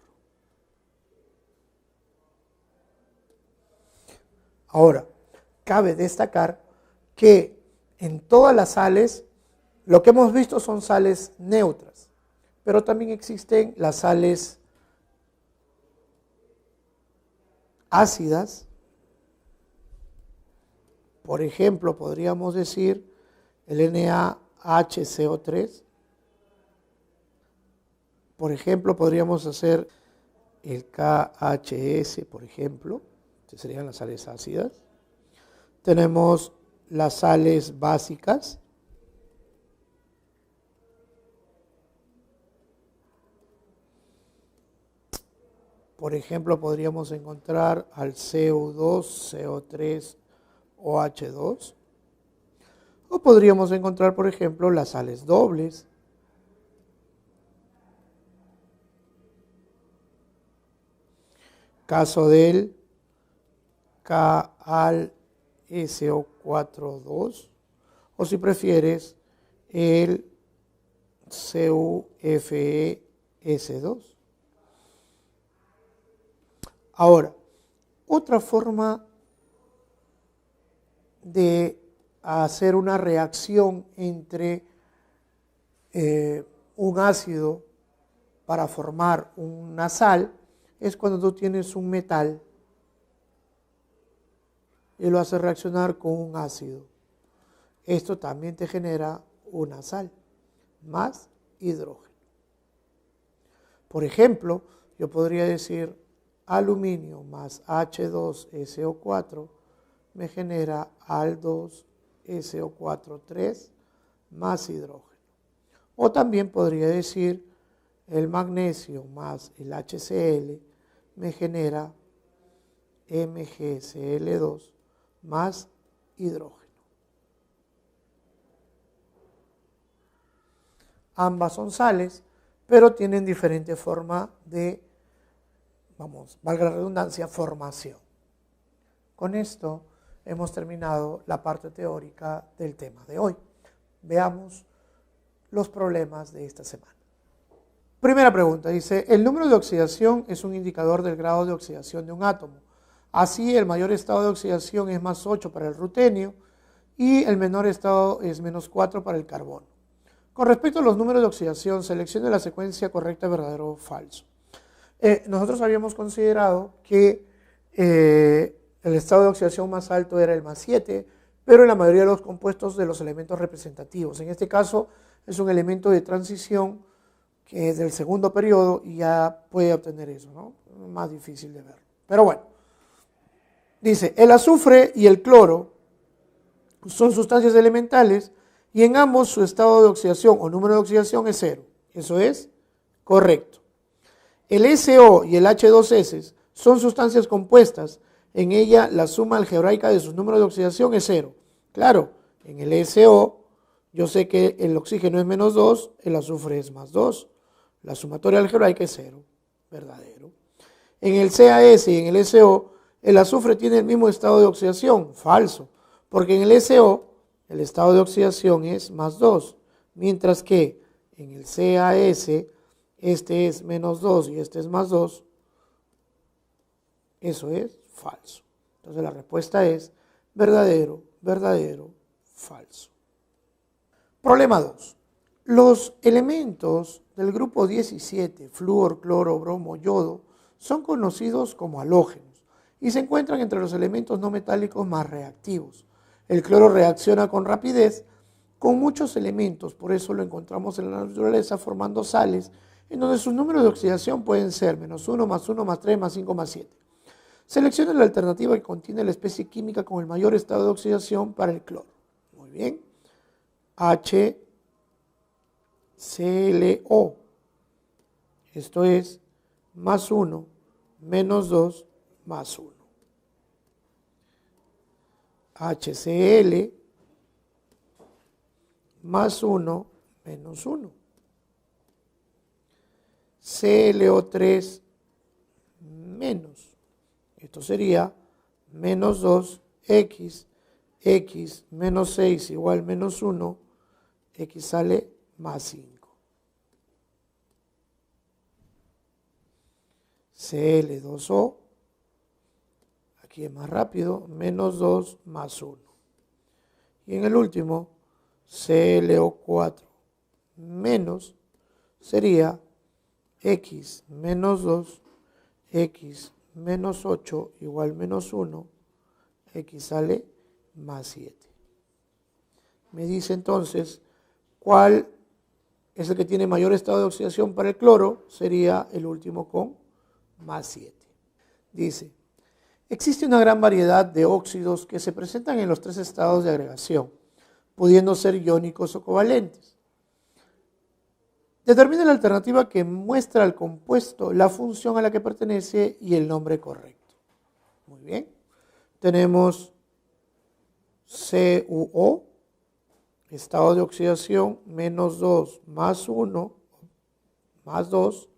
Ahora, cabe destacar que en todas las sales, lo que hemos visto son sales neutras, pero también existen las sales ácidas. Por ejemplo, podríamos decir el NaHCO3. Por ejemplo, podríamos hacer el KHS, por ejemplo. Estas serían las sales ácidas. Tenemos las sales básicas. Por ejemplo, podríamos encontrar al CO2, CO3, OH2. O podríamos encontrar, por ejemplo, las sales dobles. Caso del KAlSO4,2. O si prefieres, el CuFeS2. Ahora, otra forma de hacer una reacción entre un ácido para formar una sal es cuando tú tienes un metal y lo haces reaccionar con un ácido. Esto también te genera una sal más hidrógeno. Por ejemplo, yo podría decir aluminio más H2SO4 me genera Al2SO4 3 más hidrógeno. O también podría decir el magnesio más el HCl me genera MgCl2 más hidrógeno. Ambas son sales, pero tienen diferente forma de, valga la redundancia, formación. Con esto hemos terminado la parte teórica del tema de hoy. Veamos los problemas de esta semana. Primera pregunta, dice, el número de oxidación es un indicador del grado de oxidación de un átomo. Así, el mayor estado de oxidación es más 8 para el rutenio y el menor estado es menos 4 para el carbono. Con respecto a los números de oxidación, seleccione la secuencia correcta, verdadero o falso. Nosotros habíamos considerado que el estado de oxidación más alto era el más 7, pero en la mayoría de los compuestos de los elementos representativos. En este caso es un elemento de transición que es del segundo periodo y ya puede obtener eso, ¿no? Más difícil de ver. Pero bueno, dice, el azufre y el cloro son sustancias elementales y en ambos su estado de oxidación o número de oxidación es 0. Eso es correcto. El SO y el H2S son sustancias compuestas. En ella la suma algebraica de sus números de oxidación es 0. Claro, en el SO yo sé que el oxígeno es menos 2, el azufre es más 2. La sumatoria algebraica es 0, verdadero. En el CaS y en el SO, el azufre tiene el mismo estado de oxidación, falso, porque en el SO el estado de oxidación es más 2, mientras que en el CaS este es menos 2 y este es más 2, eso es falso. Entonces la respuesta es verdadero, verdadero, falso. Problema 2. Los elementos del grupo 17, flúor, cloro, bromo, yodo, son conocidos como halógenos y se encuentran entre los elementos no metálicos más reactivos. El cloro reacciona con rapidez con muchos elementos, por eso lo encontramos en la naturaleza formando sales, en donde sus números de oxidación pueden ser menos 1, más 1, más 3, más 5, más 7. Seleccione la alternativa que contiene la especie química con el mayor estado de oxidación para el cloro. Muy bien. HClO. Esto es más 1, menos 2, más 1. HCl más 1, menos 1. ClO3 menos. Esto sería menos 2x, x menos 6 igual menos 1, x sale más 5. Cl2O, aquí es más rápido, menos 2 más 1. Y en el último, ClO4 menos sería x menos 2, x menos 8 igual menos 1, x sale más 7. Me dice entonces cuál es el que tiene mayor estado de oxidación para el cloro, sería el último con más 7. Dice, existe una gran variedad de óxidos que se presentan en los tres estados de agregación, pudiendo ser iónicos o covalentes. Determina la alternativa que muestra al compuesto la función a la que pertenece y el nombre correcto. Muy bien. Tenemos CuO, estado de oxidación menos 2 más 1 más 2.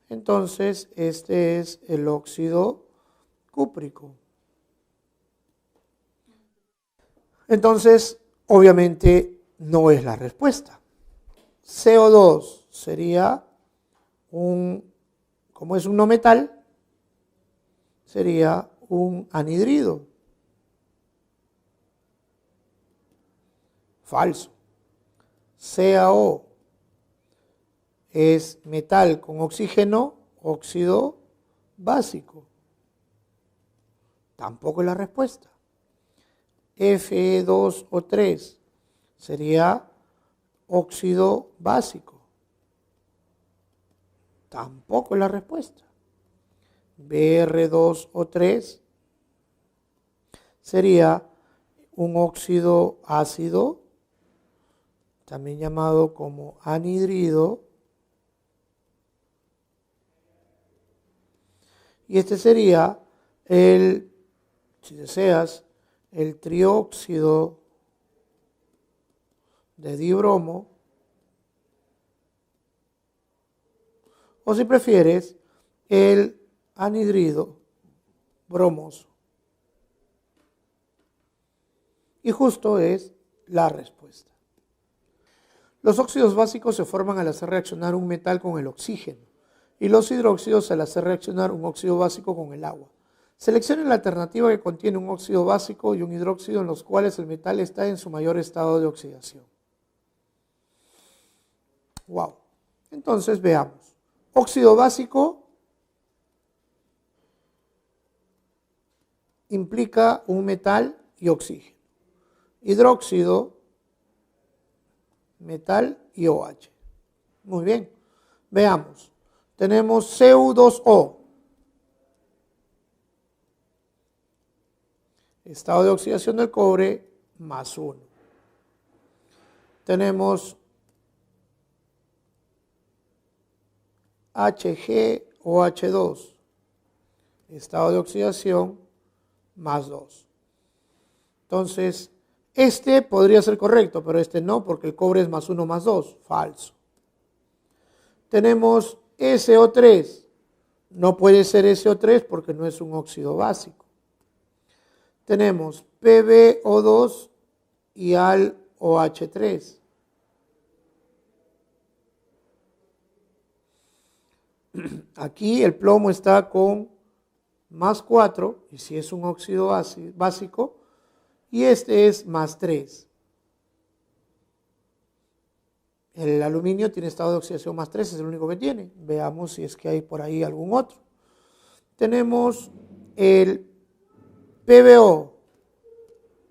Entonces, este es el óxido cúprico. Entonces, obviamente, no es la respuesta. CO2 sería como es un no metal, sería un anhidrido. Falso. CaO es metal con oxígeno, óxido básico. Tampoco es la respuesta. Fe2O3 sería óxido básico. Tampoco es la respuesta. Br2O3 sería un óxido ácido, también llamado como anhidrido. Y este sería el, si deseas, el trióxido de dibromo, o si prefieres, el anhidrido bromoso. Y justo es la respuesta. Los óxidos básicos se forman al hacer reaccionar un metal con el oxígeno y los hidróxidos al hacer reaccionar un óxido básico con el agua. Seleccione la alternativa que contiene un óxido básico y un hidróxido en los cuales el metal está en su mayor estado de oxidación. Wow. Entonces veamos. Óxido básico implica un metal y oxígeno. Hidróxido, metal y OH. Muy bien. Veamos. Tenemos Cu2O. Estado de oxidación del cobre más 1. Tenemos HgOH2. Estado de oxidación más 2. Entonces, este podría ser correcto, pero este no, porque el cobre es más 1 más 2. Falso. Tenemos SO3. No puede ser SO3 porque no es un óxido básico. Tenemos PbO2 y AlOH3. Aquí el plomo está con más 4, y si es un óxido básico, y este es más 3. El aluminio tiene estado de oxidación más 3, es el único que tiene. Veamos si es que hay por ahí algún otro. Tenemos el PbO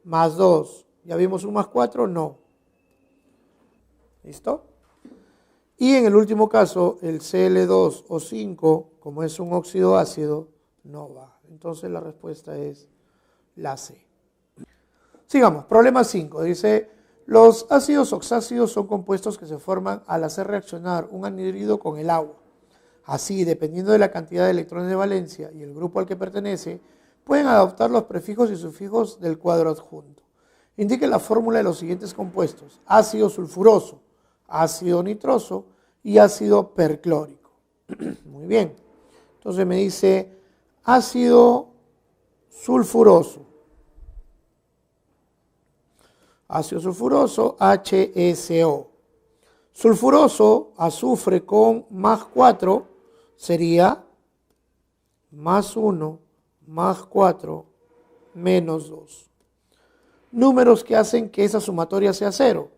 más 2. ¿Ya vimos un más 4? No. ¿Listo? Y en el último caso, el Cl2O5, como es un óxido ácido, no va. Entonces la respuesta es la C. Sigamos, problema 5. Dice, los ácidos oxácidos son compuestos que se forman al hacer reaccionar un anhidrido con el agua. Así, dependiendo de la cantidad de electrones de valencia y el grupo al que pertenece, pueden adoptar los prefijos y sufijos del cuadro adjunto. Indique la fórmula de los siguientes compuestos: ácido sulfuroso, ácido nitroso y ácido perclórico. Muy bien. Entonces me dice ácido sulfuroso. Ácido sulfuroso, HSO. Sulfuroso, azufre con más 4, sería más 1, más 4, menos 2. Números que hacen que esa sumatoria sea 0.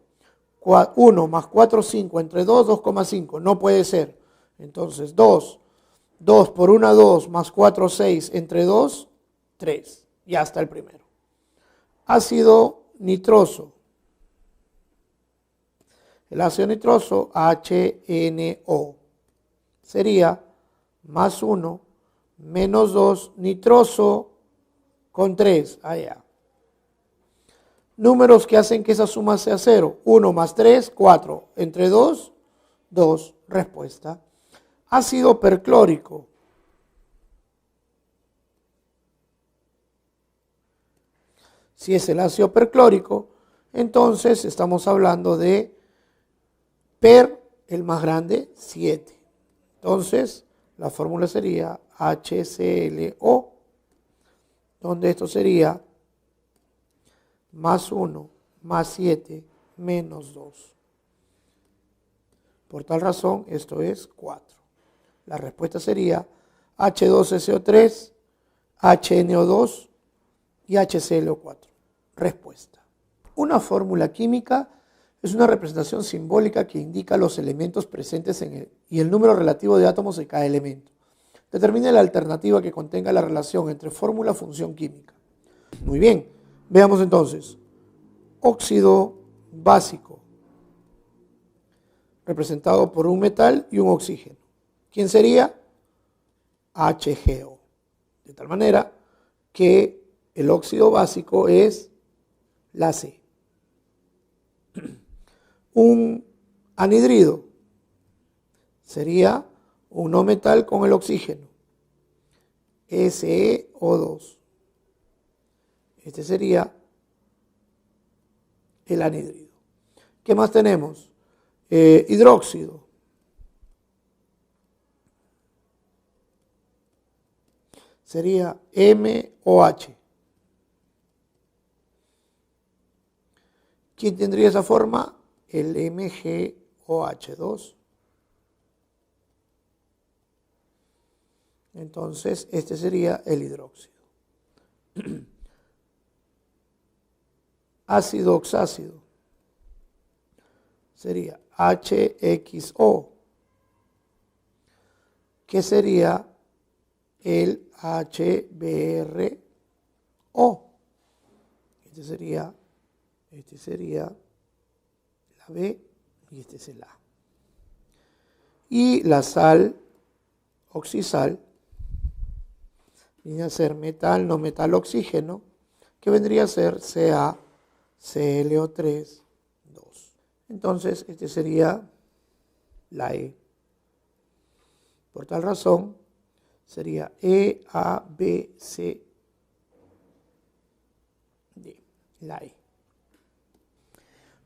1 más 4, 5, entre 2, 2,5. No puede ser. Entonces 2 por 1, 2, más 4, 6, entre 2, 3. Ya está el primero. Ácido nitroso. El ácido nitroso, HNO, sería más 1, menos 2, nitroso con 3. Allá. Números que hacen que esa suma sea 0. 1 más 3, 4. Entre 2, 2. Respuesta. Ácido perclórico. Si es el ácido perclórico, entonces estamos hablando de per, el más grande, 7. Entonces, la fórmula sería HClO, donde esto sería más 1, más 7, menos 2. Por tal razón, esto es 4. La respuesta sería H2SO3, HNO2 y HClO4. Respuesta. Una fórmula química es una representación simbólica que indica los elementos presentes y el número relativo de átomos de cada elemento. Determine la alternativa que contenga la relación entre fórmula-función química. Muy bien, veamos entonces. Óxido básico, representado por un metal y un oxígeno. ¿Quién sería? HGO. De tal manera que el óxido básico es la C. Un anhidrido sería un no metal con el oxígeno, SeO2. Este sería el anhidrido. ¿Qué más tenemos? Hidróxido. Sería MOH. ¿Quién tendría esa forma? El MgOH2. Entonces, este sería el hidróxido. Ácido oxácido sería HXO, que sería el HBrO. Este sería la B y este es el A. Y la sal oxisal viene a ser metal, no metal, oxígeno, que vendría a ser CaClO3, 2. Entonces, este sería la E. Por tal razón, sería EABCD, la E.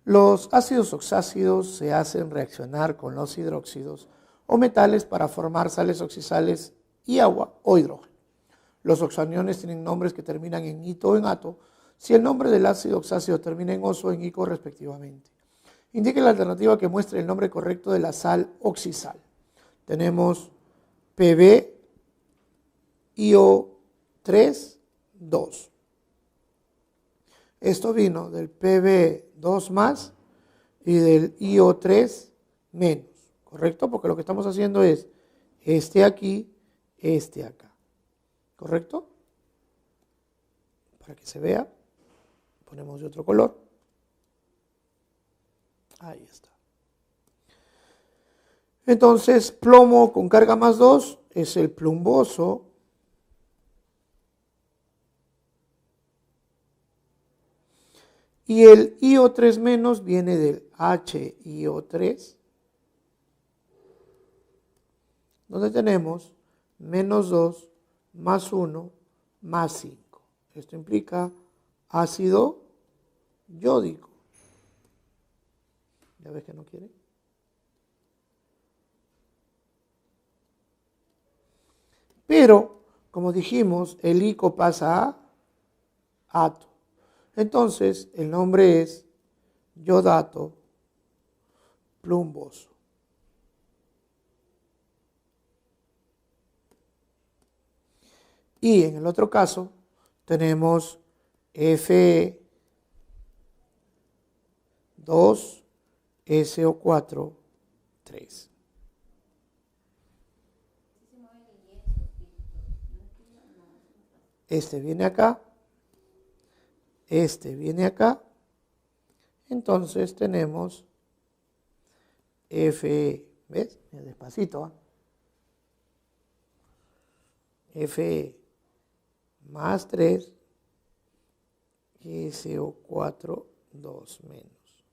Los ácidos oxácidos se hacen reaccionar con los hidróxidos o metales para formar sales oxisales y agua o hidrógeno. Los oxaniones tienen nombres que terminan en ito o en ato, si el nombre del ácido oxácido termina en oso o en ico respectivamente. Indique la alternativa que muestre el nombre correcto de la sal oxisal. Tenemos PbIO3, 2. Esto vino del Pb2 más y del IO3 menos, ¿correcto? Porque lo que estamos haciendo es este aquí, este acá. ¿Correcto? Para que se vea, ponemos de otro color. Ahí está. Entonces, plomo con carga más 2 es el plumboso. Y el IO3 menos viene del HIO3, donde tenemos menos 2 más 1 más 5. Esto implica ácido yódico. ¿Ya ves que no quiere? Pero, como dijimos, el ico pasa a ato. Entonces, el nombre es yodato plumboso. Y en el otro caso tenemos Fe2SO4, 3. Este viene acá, este viene acá, entonces tenemos Fe, ¿ves? Despacito, ¿eh? Fe más 3, SO4, 2 menos.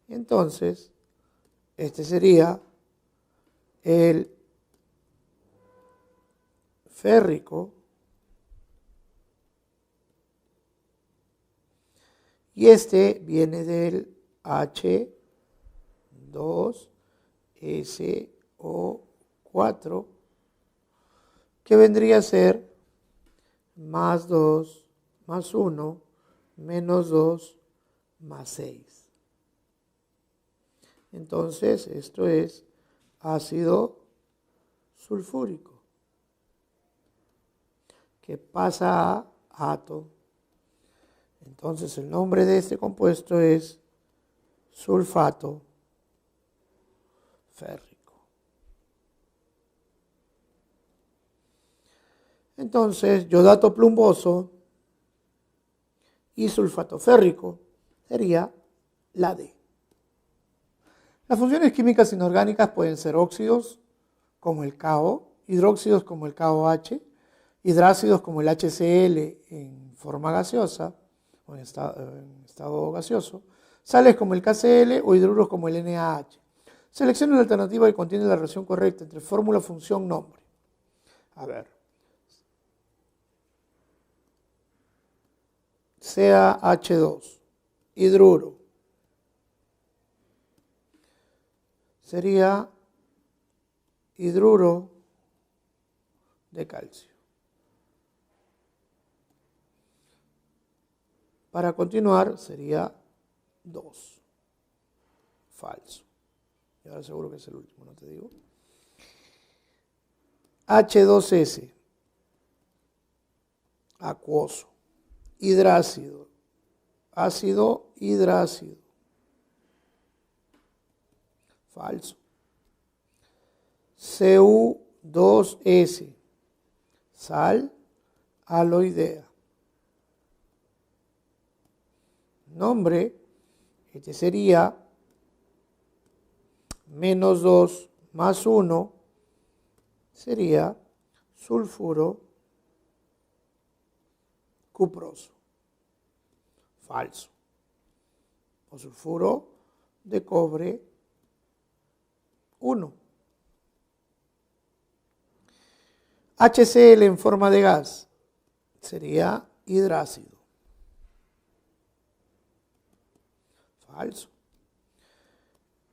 Entonces, este sería el férrico y este viene del H2SO4, que vendría a ser más 2 más 1 menos 2 más 6. Entonces, esto es ácido sulfúrico, que pasa a ato. Entonces el nombre de este compuesto es sulfato férrico. Entonces, yodato plumboso y sulfato férrico sería la D. Las funciones químicas inorgánicas pueden ser óxidos como el KO, hidróxidos como el KOH, hidrácidos como el HCl en forma gaseosa o en estado gaseoso, sales como el KCl o hidruros como el NaH. Seleccione la alternativa que contiene la relación correcta entre fórmula, función, nombre. A ver. CaH2, hidruro. Sería hidruro de calcio. Para continuar sería 2. Falso. Y ahora seguro que es el último, no te digo. H2S. Acuoso. Hidrácido. Ácido hidrácido. Falso. Cu2S. Sal aloidea. Nombre, este sería menos 2 más 1, sería sulfuro cuproso. Falso. O sulfuro de cobre 1. HCl en forma de gas sería hidrácido. Falso.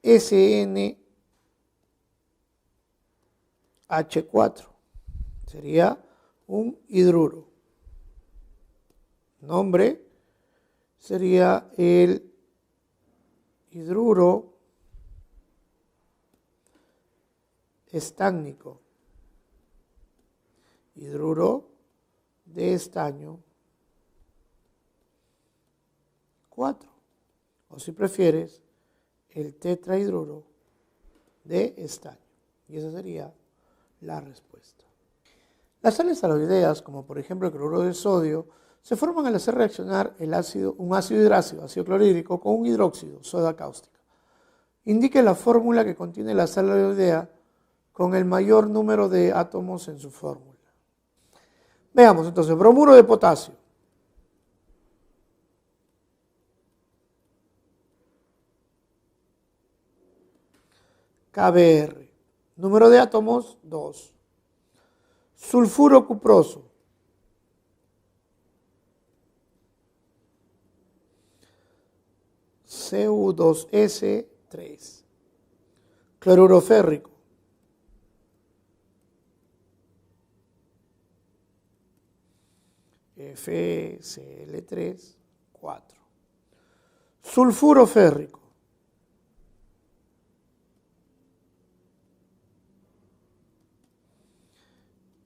SnH4 sería un hidruro. Nombre sería el hidruro estánico. Hidruro de estaño 4. O si prefieres, el tetrahidruro de estaño. Y esa sería la respuesta. Las sales aloideas, como por ejemplo el cloruro de sodio, se forman al hacer reaccionar un ácido hidrácido, ácido clorhídrico, con un hidróxido, soda cáustica. Indique la fórmula que contiene la sal aloidea con el mayor número de átomos en su fórmula. Veamos entonces, bromuro de potasio. KBr. Número de átomos, 2. Sulfuro cuproso. Cu2S3. Cloruro férrico. FeCl3, 4. Sulfuro férrico.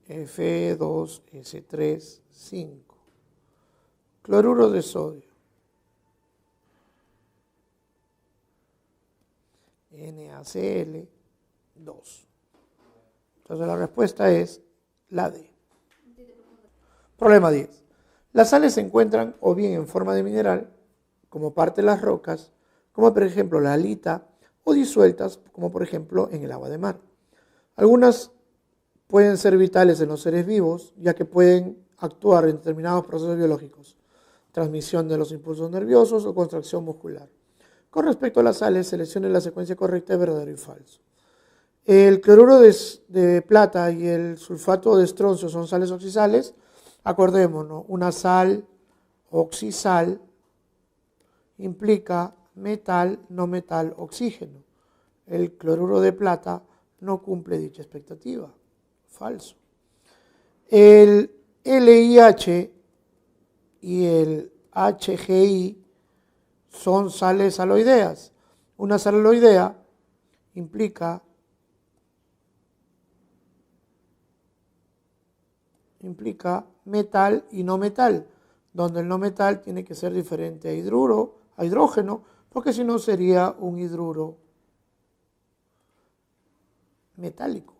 Fe2S3, 5. Cloruro de sodio. NaCl, 2. Entonces la respuesta es la D. Problema 10. Las sales se encuentran o bien en forma de mineral, como parte de las rocas, como por ejemplo la halita, o disueltas, como por ejemplo en el agua de mar. Algunas pueden ser vitales en los seres vivos, ya que pueden actuar en determinados procesos biológicos, transmisión de los impulsos nerviosos o contracción muscular. Con respecto a las sales, seleccione la secuencia correcta de verdadero y falso. El cloruro de plata y el sulfato de estroncio son sales oxisales. Acordémonos, una sal oxisal implica metal, no metal, oxígeno. El cloruro de plata no cumple dicha expectativa. Falso. El LiH y el HGI son sales aloideas. Una sal aloidea implica metal y no metal. donde el no metal tiene que ser diferente a hidrógeno, porque si no sería un hidruro metálico.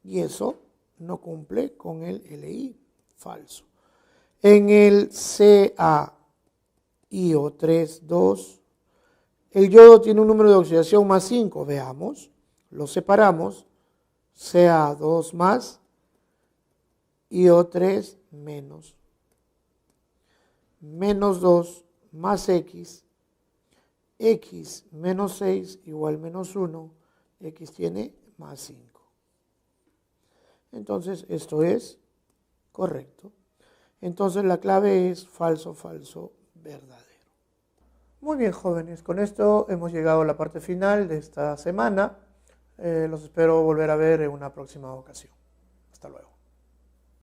Y eso no cumple con el Li, falso. En el CaIO3,2, el yodo tiene un número de oxidación más 5, veamos, lo separamos, Ca2 más, IO3 menos, menos 2 más X menos 6 igual menos 1, X tiene más 5. Entonces esto es correcto. Entonces la clave es falso, falso, verdadero. Muy bien, jóvenes, con esto hemos llegado a la parte final de esta semana. Los espero volver a ver en una próxima ocasión. Hasta luego.